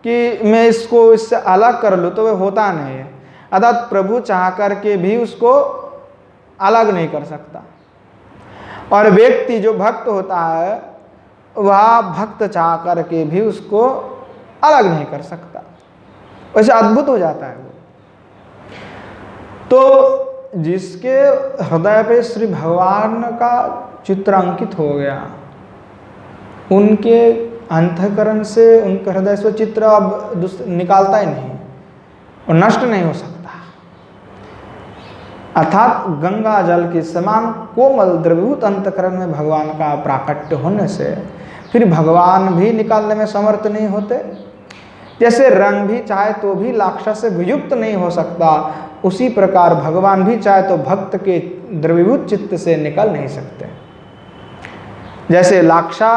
[SPEAKER 1] कि मैं इसको इससे अलग कर लूँ, तो वह होता नहीं है। अर्थात प्रभु चाह करके भी उसको अलग नहीं कर सकता। और व्यक्ति जो भक्त होता है वह भक्त चाह करके भी उसको अलग नहीं कर सकता, वैसे अद्भुत हो जाता है वो। तो जिसके हृदय पे श्री भगवान का चित्र अंकित हो गया, उनके अंतःकरण से, उनके हृदय से चित्र अब निकालता ही नहीं और नष्ट नहीं हो सकता। अर्थात गंगा जल के समान कोमल द्रवीभूत अंतःकरण में भगवान का प्राकट्य होने से फिर भगवान भी निकालने में समर्थ नहीं होते। जैसे रंग भी चाहे तो भी लाक्षा से वियुक्त नहीं हो सकता, उसी प्रकार भगवान भी चाहे तो भक्त के द्रवीभूत चित्त से निकल नहीं सकते। जैसे लाक्षा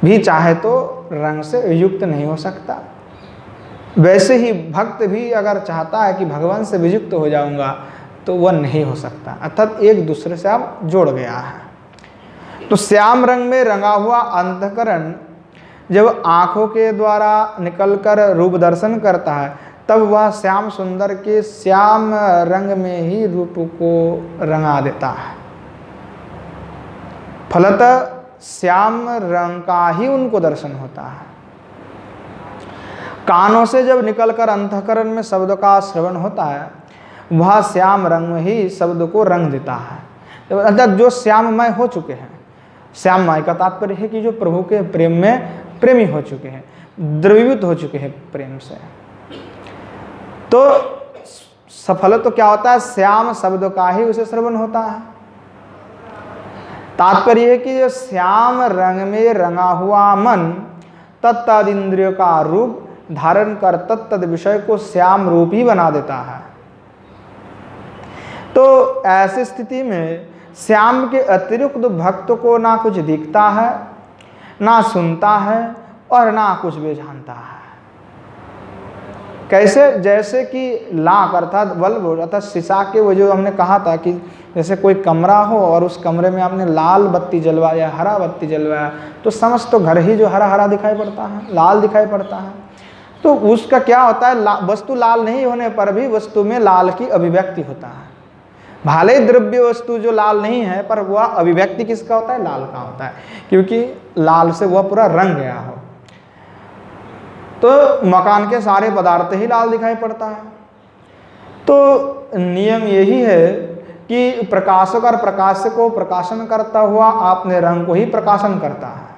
[SPEAKER 1] भी चाहे तो रंग से वियुक्त नहीं हो सकता, वैसे ही भक्त भी अगर चाहता है कि भगवान से वियुक्त हो जाऊंगा तो वह नहीं हो सकता। अर्थात एक दूसरे से आप जोड़ गया है। तो श्याम रंग में रंगा हुआ अंतःकरण जब आँखों के द्वारा निकलकर रूप दर्शन करता है, तब वह श्याम सुंदर के श्याम रंग में ही रूप को रंगा देता है। फलतः श्याम रंग का ही उनको दर्शन होता है। कानों से जब निकलकर अंतःकरण में शब्द का श्रवण होता है, वह श्याम रंग में ही शब्द को रंग देता है। अर्थात जो श्याममय हो चुके हैं, श्याममय का तात्पर्य है कि जो प्रभु के प्रेम में प्रेमी हो चुके हैं, द्रवीभूत हो चुके हैं प्रेम से। तो सफल तो क्या होता है, श्याम शब्द का ही उसे श्रवण होता है। तात्पर्य है कि जो श्याम रंग में रंगा हुआ मन तत्तद इंद्रियों का रूप धारण कर तत्तद विषय को श्याम रूप ही बना देता है। तो ऐसी स्थिति में श्याम के अतिरिक्त भक्त को ना कुछ दिखता है, ना सुनता है और ना कुछ भी जानता है। कैसे, जैसे कि लाख अर्थात बल्ब अर्थात शीशा के वो जो हमने कहा था कि जैसे कोई कमरा हो और उस कमरे में आपने लाल बत्ती जलवाया, हरा बत्ती जलवाया, तो समस्त घर ही जो हरा हरा दिखाई पड़ता है, लाल दिखाई पड़ता है। तो उसका क्या होता है, वस्तु लाल नहीं होने पर भी वस्तु में लाल की अभिव्यक्ति होता है। भले द्रव्य वस्तु जो लाल नहीं है पर वह अभिव्यक्ति किसका होता है, लाल का होता है, क्योंकि लाल से वह पूरा रंग गया हो। तो मकान के सारे पदार्थ ही लाल दिखाई पड़ता है। तो नियम यही है कि प्रकाशक और प्रकाश को प्रकाशन करता हुआ आपने रंग को ही प्रकाशन करता है।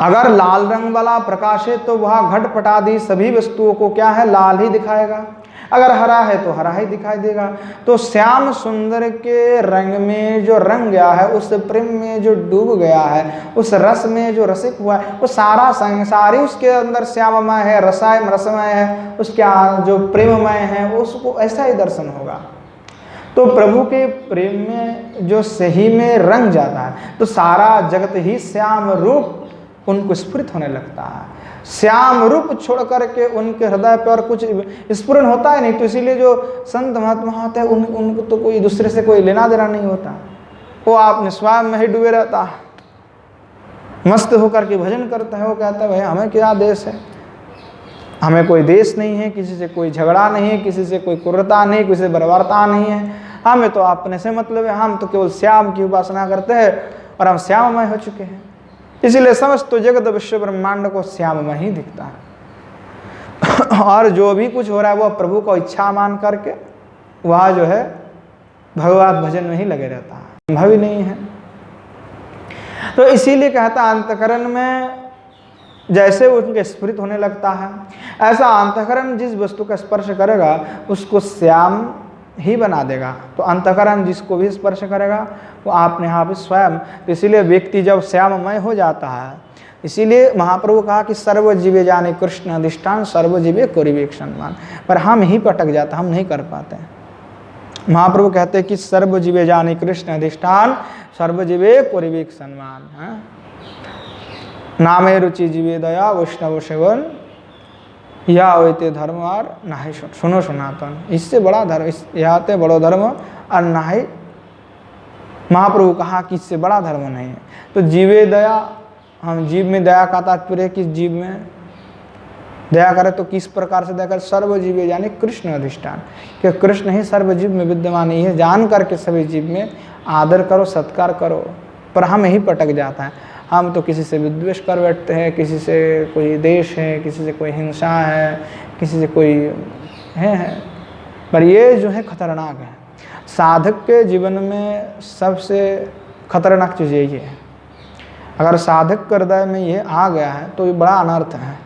[SPEAKER 1] अगर लाल रंग वाला प्रकाश है तो वह घटपट आदि सभी वस्तुओं को क्या है, लाल ही दिखाएगा। अगर हरा है तो हरा ही दिखाई देगा। तो श्याम सुंदर के रंग में जो रंग गया है, उस प्रेम में जो डूब गया है, उस रस में जो रसिक हुआ है, वो सारा संसार ही उसके अंदर श्याममय है, रसमय है, उसके जो प्रेममय है, उसको ऐसा ही दर्शन होगा। तो प्रभु के प्रेम में जो सही में रंग जाता है तो सारा जगत ही श्याम रूप उनको स्फुरित होने लगता है। श्याम रूप छोड़ करके उनके हृदय पर कुछ स्फुरन होता है नहीं। तो इसीलिए जो संत महात्मा होते हैं उनको तो कोई दूसरे से कोई लेना देना नहीं होता, वो आपने स्वयं में ही डूबे रहता है, मस्त होकर के भजन करता है। वो कहता है भाई हमें क्या देश है, हमें कोई देश नहीं है, किसी से कोई झगड़ा नहीं है, किसी से कोई क्रूरता नहीं, किसी से बर्बरता नहीं है, हमें तो अपने से मतलब है, हम तो केवल श्याम की उपासना करते हैं और हम श्याममय हो चुके हैं। इसीलिए समस्त तो जगत विश्व ब्रह्मांड को श्याममय ही दिखता है। और जो भी कुछ हो रहा है वो प्रभु को इच्छा मान करके वह जो है भगवत भजन में ही लगे रहता है, संभव ही नहीं है। तो इसीलिए कहता अंतःकरण में जैसे उनके स्फुरित होने लगता है, ऐसा अंतःकरण जिस वस्तु का स्पर्श करेगा उसको श्याम ही बना देगा। तो अंतःकरण जिसको भी स्पर्श करेगा वो आपने यहाँ पे स्वयं। तो इसीलिए व्यक्ति जब श्याममय हो जाता है, इसीलिए महाप्रभु कहा कि सर्व जीवे जाने कृष्ण अधिष्ठान, सर्व जीवे कौरिवेक सम्मान। पर हम ही पटक जाते, हम नहीं कर पाते। महाप्रभु कहते हैं कि सर्व जीवे जाने कृष्ण अधिष्ठान, सर्व जीवे कौरिवेक सम्मान। नामे रुचि जीवे दया वैष्णव सेवन या होते धर्म और नाहि सुनो सनातन। इससे बड़ा धर्म, याते बड़ो धर्म और नाहि। महाप्रभु कहा कि इससे बड़ा धर्म नहीं है। तो जीवे दया, हम जीव में दया का तात्पर्य किस जीव में दया करे, तो किस प्रकार से दया करे, सर्व जीवे यानी कृष्ण अधिष्ठान, कि कृष्ण ही सर्व जीव में विद्यमान ही है। जान करके सभी जीव में आदर करो, सत्कार करो। पर हम यही पटक जाता है, हम तो किसी से विद्वेष कर बैठते हैं, किसी से कोई देश है, किसी से कोई हिंसा है, किसी से कोई है। पर ये जो है खतरनाक है। साधक के जीवन में सबसे खतरनाक चीज़ यही है। अगर साधक के हृदय में ये आ गया है तो ये बड़ा अनर्थ है।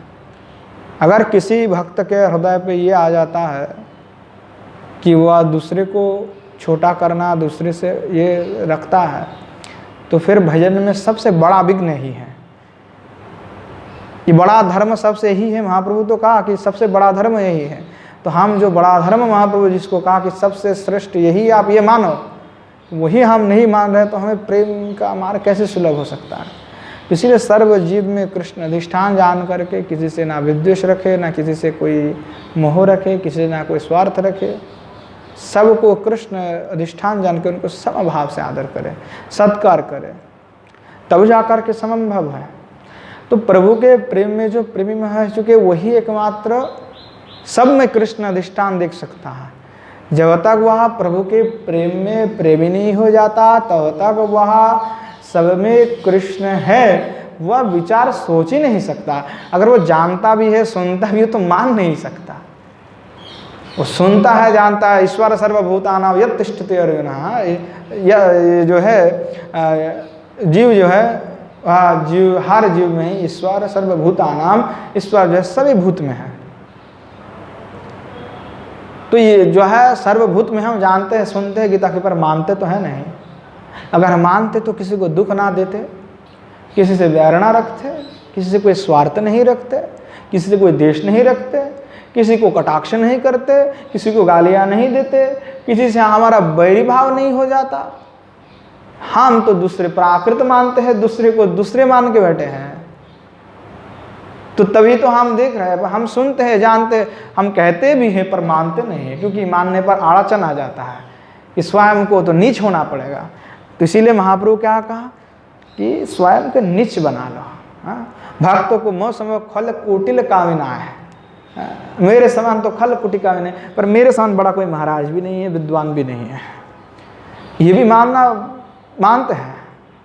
[SPEAKER 1] अगर किसी भक्त के हृदय पे ये आ जाता है कि वह दूसरे को छोटा करना, दूसरे से ये रखता है, तो फिर भजन में सबसे बड़ा विघ्न ही है। ये बड़ा धर्म सबसे ही है। महाप्रभु तो कहा कि सबसे बड़ा धर्म यही है। तो हम जो बड़ा धर्म महाप्रभु जिसको कहा कि सबसे श्रेष्ठ यही आप ये मानो, वही हम नहीं मान रहे, तो हमें प्रेम का मार्ग कैसे सुलभ हो सकता है। इसीलिए सर्व जीव में कृष्ण अधिष्ठान जान करके किसी से ना विद्वेष रखे, ना किसी से कोई मोह रखे, किसी से ना कोई स्वार्थ रखे, सबको कृष्ण अधिष्ठान जान के उनको समभाव से आदर करे, सत्कार करे, तब जाकर के समंभव है। तो प्रभु के प्रेम में जो प्रेमी है, चूँकि वही एकमात्र सब में कृष्ण अधिष्ठान देख सकता है। जब तक वह प्रभु के प्रेम में प्रेमी नहीं हो जाता, तब तक वह सब में कृष्ण है वह विचार सोच ही नहीं सकता। अगर वो जानता भी है, सुनता भी है, तो मान नहीं सकता। वो सुनता है, जानता है, ईश्वर सर्वभूतानां यत् तिष्ठति अर्जुनः, जो है जीव जो है जीव, हर जीव में ही ईश्वर सर्वभूतानां, ईश्वर जो है सभी भूत में है। तो ये जो है सर्वभूत में हम जानते हैं, सुनते हैं गीता के, पर मानते तो है नहीं। अगर हम मानते तो किसी को दुख ना देते, किसी से वैर ना रखते, किसी से कोई स्वार्थ नहीं रखते, किसी से कोई द्वेष नहीं रखते, किसी को कटाक्ष नहीं करते, किसी को गालियां नहीं देते, किसी से हमारा बैरी भाव नहीं हो जाता। हम तो दूसरे प्राकृत मानते हैं, दूसरे को दूसरे मान के बैठे हैं। तो तभी तो हम देख रहे हैं, हम सुनते हैं, जानते हैं, हम कहते भी हैं पर मानते नहीं है, क्योंकि मानने पर अड़चन आ जाता है कि स्वयं को तो नीच होना पड़ेगा। तो इसीलिए महाप्रभु क्या कहा कि स्वयं को नीच बना लो। भक्तों को मो समय खल कुटिल कामिना है, मेरे समान तो खल कुटी कामिना है, पर मेरे समान बड़ा कोई महाराज भी नहीं है, विद्वान भी नहीं है, ये भी मानते हैं,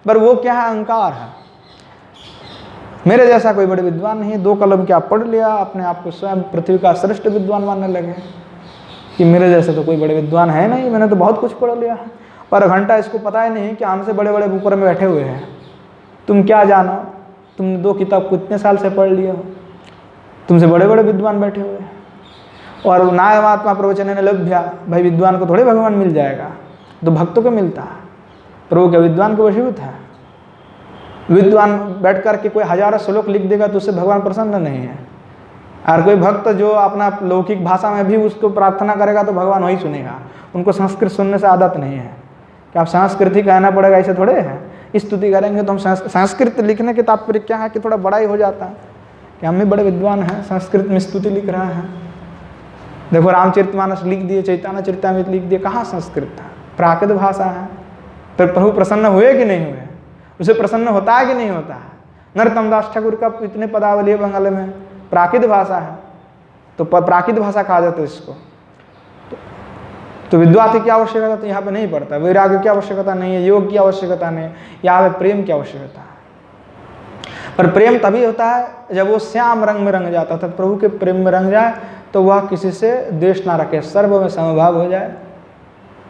[SPEAKER 1] पर वो क्या है, अहंकार है। मेरे जैसा कोई बड़े विद्वान नहीं है, 2 कलम क्या पढ़ लिया, अपने आप को स्वयं पृथ्वी का श्रेष्ठ विद्वान मानने लगे कि मेरे जैसे तो कोई बड़े विद्वान है नहीं, मैंने तो बहुत कुछ पढ़ लिया है। पर घंटा इसको पता ही नहीं कि हमसे बड़े बड़े ऊपर में बैठे हुए हैं। तुम क्या जानो, तुमने 2 किताब कितने साल से पढ़ लिए हो, तुमसे बड़े बड़े विद्वान बैठे हुए हैं। और नायमात्मा प्रवचन ने लभ्या, भाई विद्वान को थोड़े भगवान मिल जाएगा, तो भक्तों को मिलता है। प्रभु क्या विद्वान को वशीभूत है? विद्वान बैठ कर के कोई हजारों श्लोक लिख देगा तो उससे भगवान प्रसन्न नहीं है। और कोई भक्त जो अपना लौकिक भाषा में भी उसको प्रार्थना करेगा तो भगवान वही सुनेगा। उनको संस्कृत सुनने से आदत नहीं है कि आप संस्कृत ही कहना पड़ेगा, ऐसे थोड़े है। स्तुति करेंगे तो हम संस्कृत लिखने के तात्पर्य क्या है कि थोड़ा बड़ा ही हो जाता है कि हम भी बड़े विद्वान हैं, संस्कृत में स्तुति लिख रहे हैं। देखो रामचरितमानस लिख दिए, चैतन्य चरितामृत लिख दिए, कहाँ संस्कृत है, प्राकृत भाषा है। फिर प्रभु प्रसन्न हुए कि नहीं हुए, उसे प्रसन्न होता है कि नहीं होता है। नरोत्तम दास ठाकुर का इतने पदावली है बंगाल में, प्राकृत भाषा है, तो प्राकृत भाषा कहा जाता है इसको। तो विद्वान की आवश्यकता तो यहाँ पे नहीं पड़ता, वैराग्य की आवश्यकता नहीं है, योग की आवश्यकता नहीं है, यहाँ पे प्रेम की आवश्यकता है। पर प्रेम तभी होता है जब वो श्याम रंग में रंग जाता है, प्रभु के प्रेम में रंग जाए तो वह किसी से द्वेष ना रखे, सर्व में समभाव हो जाए।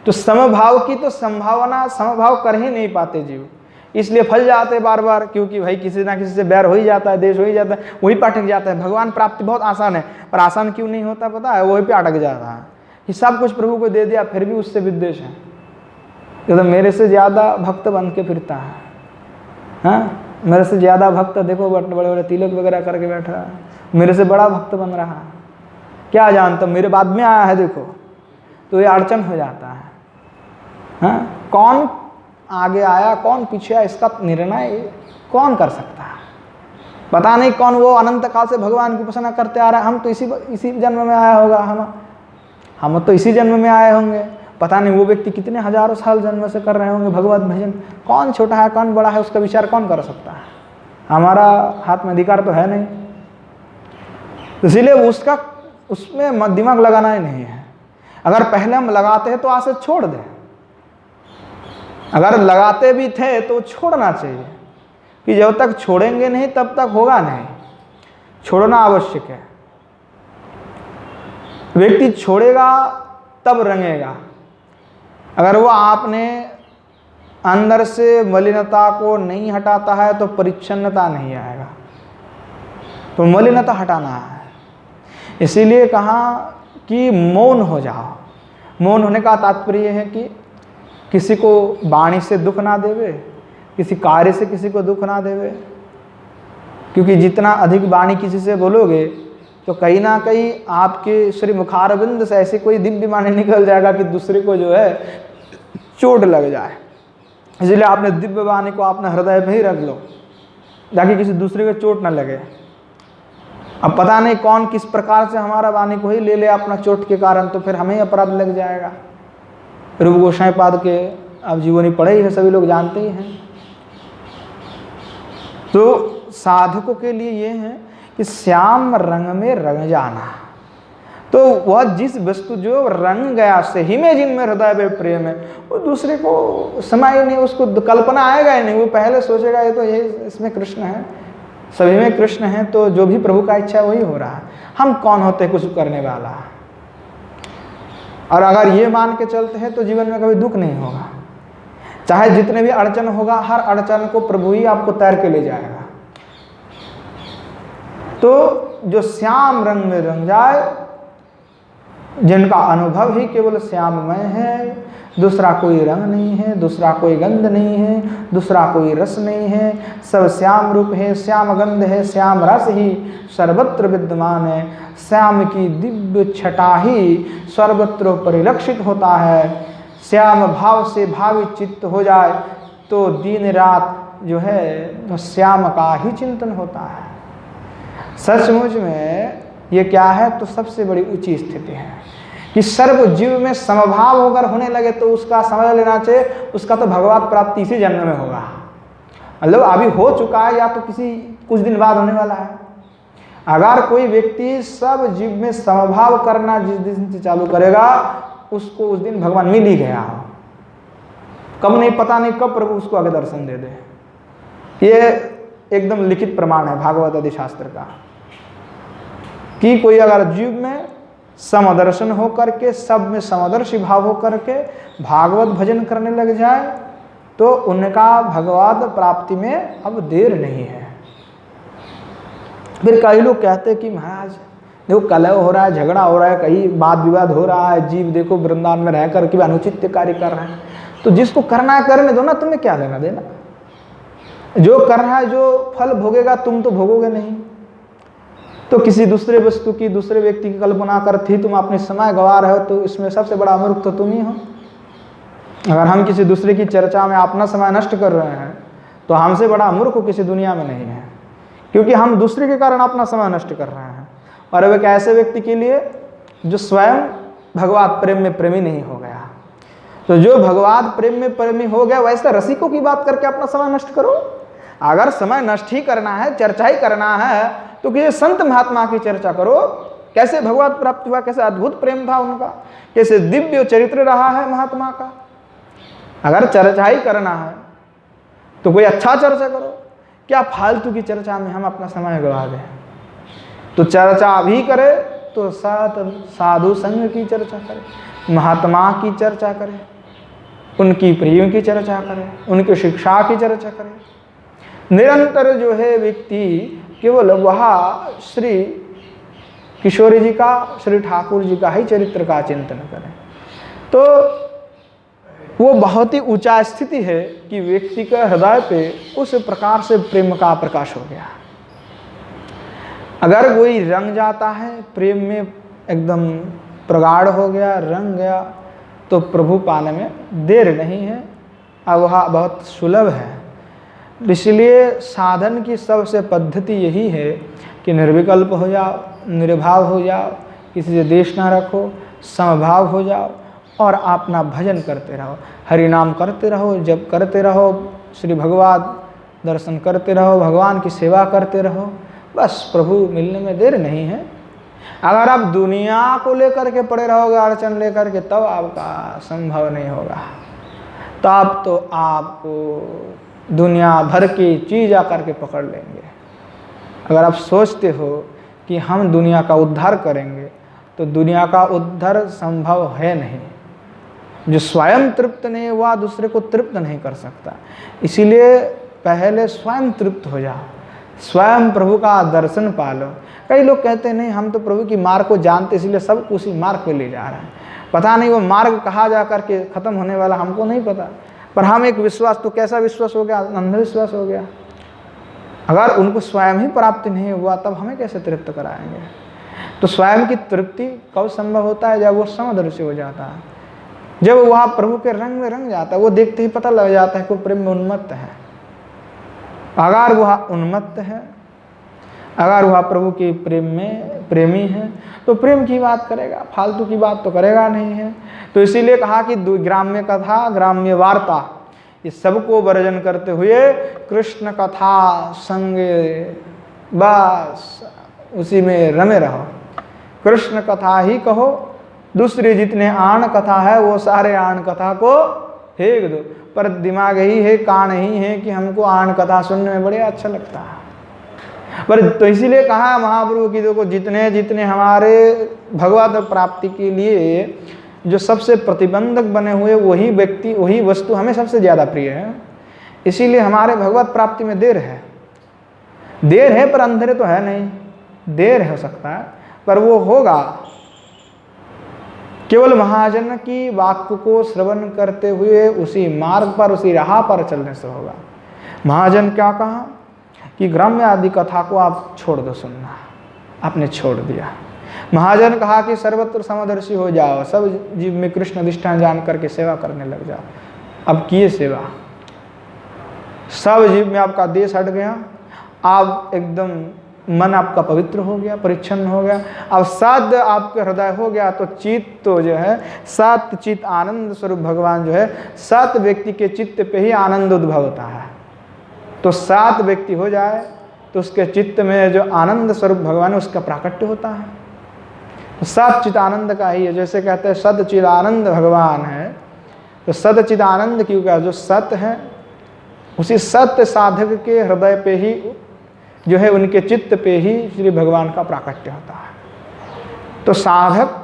[SPEAKER 1] तो समभाव की तो संभावना, समभाव कर ही नहीं पाते जीव, इसलिए फल जाते बार बार, क्योंकि भाई किसी ना किसी से बैर हो ही जाता है, देश हो ही जाता है, वही पे अटक जाता है। भगवान प्राप्ति बहुत आसान है, पर आसान क्यों नहीं होता पता है, वही पे अटक जाता है कि सब कुछ प्रभु को दे दिया फिर भी उससे विद्वेष है। तो मेरे से ज़्यादा भक्त बन के फिरता है, हाँ, मेरे से ज़्यादा भक्त देखो बड़े बड़े तिलक वगैरह करके बैठा है, मेरे से बड़ा भक्त बन रहा है, क्या जानता मेरे बाद में आया है देखो, तो ये अड़चन हो जाता है। हाँ, कौन आगे आया कौन पीछे आया इसका निर्णय कौन कर सकता है, पता नहीं कौन वो अनंत काल से भगवान की उपासना करते आ रहा है। हम तो इसी जन्म में आया होगा, हम तो इसी जन्म में आए होंगे, पता नहीं वो व्यक्ति कितने हजारों साल जन्म से कर रहे होंगे भगवत भजन। कौन छोटा है कौन बड़ा है उसका विचार कौन कर सकता है, हमारा हाथ में अधिकार तो है नहीं। इसीलिए उसमें दिमाग लगाना ही नहीं है। अगर पहले हम लगाते हैं तो आसे छोड़ दें, अगर लगाते भी थे तो छोड़ना चाहिए, कि जब तक छोड़ेंगे नहीं तब तक होगा नहीं, छोड़ना आवश्यक है। व्यक्ति छोड़ेगा तब रंगेगा। अगर वो आपने अंदर से मलिनता को नहीं हटाता है तो परिच्छन्नता नहीं आएगा, तो मलिनता हटाना है। इसीलिए कहा कि मौन हो जाओ। मौन होने का तात्पर्य है कि किसी को वाणी से दुख ना देवे, किसी कार्य से किसी को दुख ना देवे, क्योंकि जितना अधिक वाणी किसी से बोलोगे तो कहीं ना कहीं आपके श्री मुखारविंद से ऐसी कोई दिव्य वाणी निकल जाएगा कि दूसरे को जो है चोट लग जाए। इसलिए आपने दिव्य वाणी को अपने हृदय में ही रख लो ताकि किसी दूसरे को चोट ना लगे। अब पता नहीं कौन किस प्रकार से हमारा वाणी को ही ले ले अपना चोट के कारण, तो फिर हमें अपराध लग जाएगा। रूप गोसाई पाद के अब जीवनी पढ़े ही है, सभी लोग जानते ही हैं। तो साधकों के लिए ये है कि श्याम रंग में रंग जाना, तो वह जिस वस्तु जो रंग गया सही में जिनमें हृदय में प्रेम है, वो दूसरे को समाये नहीं, उसको कल्पना आएगा ही नहीं। वो पहले सोचेगा ये तो ये इसमें कृष्ण है, सभी में कृष्ण है, तो जो भी प्रभु का इच्छा है वही हो रहा है, हम कौन होते कुछ करने वाला। और अगर ये मान के चलते हैं तो जीवन में कभी दुख नहीं होगा। चाहे जितने भी अड़चन होगा, हर अड़चन को प्रभु ही आपको तैर के ले जाएगा। तो जो श्याम रंग में रंग जाए, जिनका अनुभव ही केवल श्याममय है, दूसरा कोई रंग नहीं है, दूसरा कोई गंध नहीं है, दूसरा कोई रस नहीं है, सब श्याम रूप है, श्याम गंध है, श्याम रस ही सर्वत्र विद्यमान है। श्याम की दिव्य छटा ही सर्वत्र परिलक्षित होता है। श्याम भाव से भावित चित्त हो जाए तो दिन रात जो है तो श्याम का ही चिंतन होता है। सचमुच में ये क्या है, तो सबसे बड़ी ऊंची स्थिति है कि सर्व जीव में समभाव होकर होने लगे तो उसका समझ लेना चाहिए उसका तो भगवत प्राप्ति इसी जन्म में होगा। मतलब अभी हो चुका है या तो किसी कुछ दिन बाद होने वाला है। अगर कोई व्यक्ति सब जीव में समभाव करना जिस दिन से चालू करेगा, उसको उस दिन भगवान मिल ही गया। कब नहीं, पता नहीं कब प्रभु उसको आगे दर्शन दे दे। ये एकदम लिखित प्रमाण है भागवत आदि शास्त्र का कि कोई अगर जीव में समदर्शन हो करके, सब में समदर्शी भाव हो करके भागवत भजन करने लग जाए तो उनका भगवत प्राप्ति में अब देर नहीं है। फिर कई लोग कहते हैं कि महाराज देखो कलह हो रहा है, झगड़ा हो रहा है, कहीं वाद विवाद हो रहा है, जीव देखो वृंदावन में रह करके भी अनुचित कार्य कर रहे हैं, तो जिसको करना है करने दो ना, तुम्हें क्या लेना देना। जो कर रहा है जो फल भोगेगा, तुम तो भोगोगे नहीं। तो किसी दूसरे वस्तु की, दूसरे व्यक्ति की कल्पना करती तुम अपने समय गंवा रहे हो, तो इसमें सबसे बड़ा मूर्ख तो तुम ही हो। अगर हम किसी दूसरे की चर्चा में अपना समय नष्ट कर रहे हैं तो हमसे बड़ा मूर्ख किसी दुनिया में नहीं है, क्योंकि हम दूसरे के कारण अपना समय नष्ट कर रहे हैं। और अब एक ऐसे व्यक्ति के लिए जो स्वयं भगवत प्रेम में प्रेमी नहीं हो गया। तो जो भगवत प्रेम में प्रेमी हो गया, वैसे रसिकों की बात करके अपना समय नष्ट करो। अगर समय नष्ट ही करना है, चर्चा ही करना है, तो किसी संत महात्मा की चर्चा करो, कैसे भगवत प्राप्त हुआ, कैसे अद्भुत प्रेम था उनका, कैसे दिव्य चरित्र रहा है महात्मा का। अगर चर्चा ही करना है तो कोई अच्छा चर्चा करो, क्या फालतू की चर्चा में हम अपना समय गवा दें। तो चर्चा भी करे तो साधु संघ की चर्चा करे, महात्मा की चर्चा करे, उनकी प्रियों की चर्चा करे, उनकी शिक्षा की चर्चा करे। निरंतर जो है व्यक्ति केवल वह श्री किशोरी जी का, श्री ठाकुर जी का ही चरित्र का चिंतन करें, तो वो बहुत ही ऊंचा स्थिति है कि व्यक्ति के हृदय पे उस प्रकार से प्रेम का प्रकाश हो गया। अगर कोई रंग जाता है, प्रेम में एकदम प्रगाढ़ हो गया, रंग गया, तो प्रभु पाने में देर नहीं है, और वह बहुत सुलभ है। इसलिए साधन की सबसे पद्धति यही है कि निर्विकल्प हो जाओ, निर्भाव हो जाओ, किसी से द्वेष ना रखो, समभाव हो जाओ और अपना भजन करते रहो, हरि नाम करते रहो, जप करते रहो, श्री भगवत दर्शन करते रहो, भगवान की सेवा करते रहो। बस प्रभु मिलने में देर नहीं है। अगर आप दुनिया को लेकर के पड़े रहोगे, अड़चन लेकर के, तब आपका संभव नहीं होगा। तब तो आपको दुनिया भर की चीज आकर के पकड़ लेंगे। अगर आप सोचते हो कि हम दुनिया का उद्धार करेंगे, तो दुनिया का उद्धार संभव है नहीं। जो स्वयं तृप्त नहीं हुआ, दूसरे को तृप्त नहीं कर सकता। इसीलिए पहले स्वयं तृप्त हो जाओ, स्वयं प्रभु का दर्शन पालो। कई लोग कहते हैं नहीं, हम तो प्रभु की मार्ग को जानते, इसलिए सब उसी मार्ग पे ले जा रहे हैं। पता नहीं वो मार्ग कहाँ जा कर के खत्म होने वाला, हमको नहीं पता, पर हम एक विश्वास, तो कैसा विश्वास हो गया, अंधविश्वास हो गया। अगर उनको स्वयं ही प्राप्ति नहीं हुआ, तब हमें कैसे तृप्त कराएंगे। तो स्वयं की तृप्ति कब संभव होता है, जब वो समदर्शी हो जाता है, जब वह प्रभु के रंग में रंग जाता है। वो देखते ही पता लग जाता है कि वो प्रेम में उन्मत्त है। अगर वह उन्मत्त है, अगर वह प्रभु के प्रेम में प्रेमी है, तो प्रेम की बात करेगा, फालतू की बात तो करेगा नहीं है। तो इसीलिए कहा कि ग्राम्य कथा, ग्राम्य वार्ता, ये सबको वर्जन करते हुए कृष्ण कथा संगे बस उसी में रमे रहो। कृष्ण कथा ही कहो, दूसरे जितने आन कथा है वो सारे आन कथा को फेंक दो। पर दिमाग ही है, कान ही है कि हमको आन कथा सुनने में बड़े अच्छा लगता है। पर तो इसीलिए कहा महाप्रभु की, देखो जितने जितने हमारे भगवत प्राप्ति के लिए जो सबसे प्रतिबंधक बने हुए, वही व्यक्ति, वही वस्तु हमें सबसे ज़्यादा प्रिय है। इसीलिए हमारे भगवत प्राप्ति में देर है। देर है पर अंधेरे तो है नहीं, देर हो सकता है पर वो होगा। केवल महाजन की वाक्य को श्रवण करते हुए उसी मार्ग पर, उसी राह पर चलने से होगा। महाजन क्या कहा कि ग्राम्य आदि कथा को आप छोड़ दो सुनना, आपने छोड़ दिया। महाजन कहा कि सर्वत्र समदर्शी हो जाओ, सब जीव में कृष्ण अधिष्ठान जान करके सेवा करने लग जाओ। अब किए सेवा, सब जीव में आपका देश हट गया, आप एकदम मन आपका पवित्र हो गया, परिच्छन्न हो गया। अब सद आपके हृदय हो गया, तो चित्त तो जो है सत चित्त आनंद स्वरूप भगवान जो है, सत व्यक्ति के चित्त पे ही आनंद उद्भव होता है। तो 7 व्यक्ति हो जाए तो उसके चित्त में जो आनंद स्वरूप भगवान है उसका प्राकट्य होता है। तो सत चित आनंद का ही है, जैसे कहते हैं सत चिद आनंद भगवान है, तो सत चिद आनंद क्यों का जो सत है उसी सत्य साधक के हृदय पे ही जो है उनके चित्त पे ही श्री भगवान का प्राकट्य होता है। तो साधक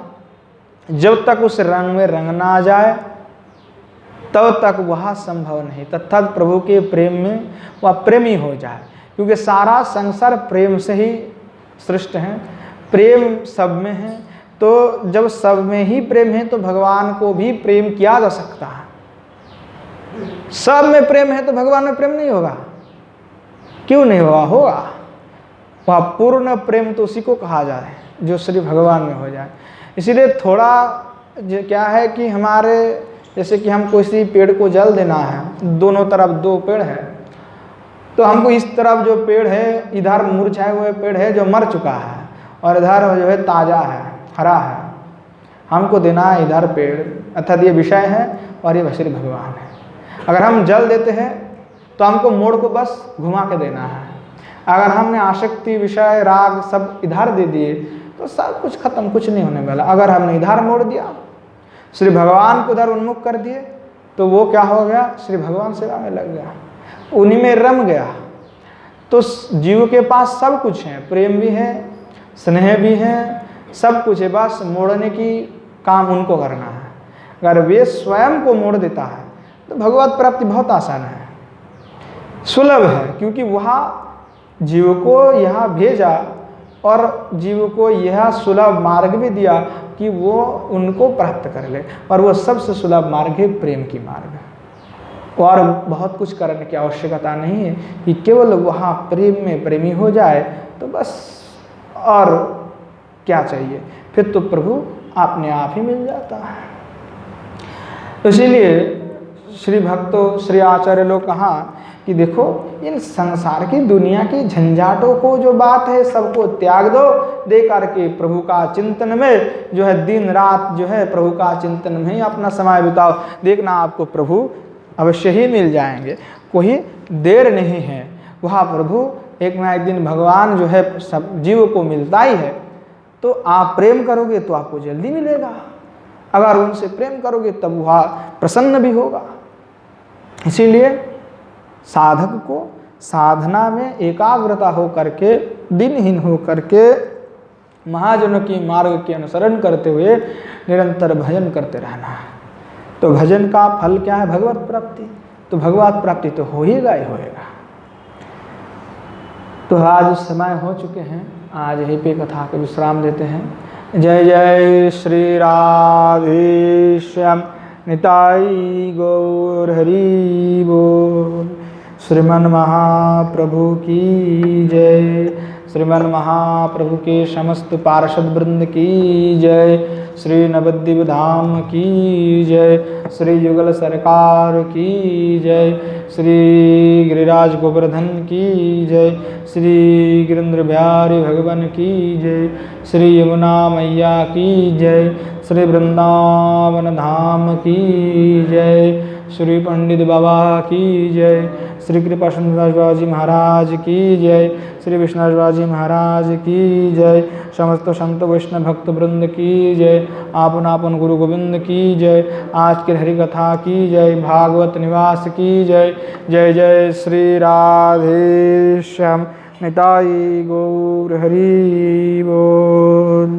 [SPEAKER 1] जब तक उस रंग में रंग ना आ जाए तब तक वह संभव नहीं, तथा प्रभु के प्रेम में वह प्रेमी हो जाए, क्योंकि सारा संसार प्रेम से ही सृष्ट है, प्रेम सब में है। तो जब सब में ही प्रेम है तो भगवान को भी प्रेम किया जा सकता है। सब में प्रेम है तो भगवान में प्रेम नहीं होगा? क्यों नहीं होगा? होगा। वह पूर्ण प्रेम तो उसी को कहा जाए जो श्री भगवान में हो जाए। इसीलिए थोड़ा क्या है कि हमारे जैसे कि हमको इसी पेड़ को जल देना है, दोनों तरफ 2 पेड़ है, तो हमको इस तरफ जो पेड़ है इधर मुरझाए हुए पेड़ है जो मर चुका है और इधर जो है ताज़ा है, हरा है, हमको देना है इधर पेड़, अर्थात ये विषय है और ये श्री भगवान है। अगर हम जल देते हैं तो हमको मोड़ को बस घुमा के देना है। अगर हमने आसक्ति विषय राग सब इधर दे दिए तो सब कुछ खत्म, कुछ नहीं होने वाला। अगर हमने इधर मोड़ दिया, श्री भगवान को उधर उन्मुख कर दिए, तो वो क्या हो गया? श्री भगवान सेवा में लग गया, उन्हीं में रम गया। तो जीव के पास सब कुछ है, प्रेम भी है, स्नेह भी है, सब कुछ है, बस मोड़ने की काम उनको करना है। अगर वे स्वयं को मोड़ देता है तो भगवत प्राप्ति बहुत आसान है, सुलभ है, क्योंकि वह जीव को यहाँ भेजा और जीव को यह सुलभ मार्ग भी दिया कि वो उनको प्राप्त कर ले, और वो सबसे सुलभ मार्ग है प्रेम की मार्ग। और बहुत कुछ करने की आवश्यकता नहीं है कि केवल वहाँ प्रेम में प्रेमी हो जाए तो बस, और क्या चाहिए? फिर तो प्रभु अपने आप ही मिल जाता है। इसीलिए श्री भक्तों, श्री आचार्य लोग कहा कि देखो इन संसार की दुनिया की झंझाटों को जो बात है सबको त्याग दो, दे करके प्रभु का चिंतन में जो है दिन रात जो है प्रभु का चिंतन में ही अपना समय बिताओ। देखना आपको प्रभु अवश्य ही मिल जाएंगे, कोई देर नहीं है। वह प्रभु एक ना एक दिन भगवान जो है सब जीव को मिलता ही है। तो आप प्रेम करोगे तो आपको जल्दी मिलेगा, अगर उनसे प्रेम करोगे तब वह प्रसन्न भी होगा। इसीलिए साधक को साधना में एकाग्रता हो करके, दिनहीन हो करके, महाजनों की मार्ग के अनुसरण करते हुए निरंतर भजन करते रहना है। तो भजन का फल क्या है? भगवत प्राप्ति। तो भगवत प्राप्ति तो हो ही होएगा। तो आज समय हो चुके हैं, आज यहीं पे कथा के विश्राम देते हैं। जय जय श्री राधे श्याम निताई गौर हरि बोल। श्रीमन महाप्रभु की जय, श्रीमन महाप्रभु के समस्त पार्षद वृंद की जय, श्री नवद्वीप धाम की जय, श्री युगल सरकार की जय, श्री गिरिराज गोवर्धन की जय, श्री गिरिंद्र बिहारी भगवान की जय, श्री यमुना मैया की जय, श्री वृंदावन धाम की जय, श्री पंडित बाबा की जय, श्री कृपा सुंदरदास बाबा जी महाराज की जय, श्री विष्णुदास बाबा जी महाराज की जय, समस्त संत वैष्णव भक्त वृंद की जय, आपन आपन गुरु गोविंद की जय, आज के हरि कथा की जय, भागवत निवास की जय। जय जय श्री राधे श्याम निताई गौर हरि बोल।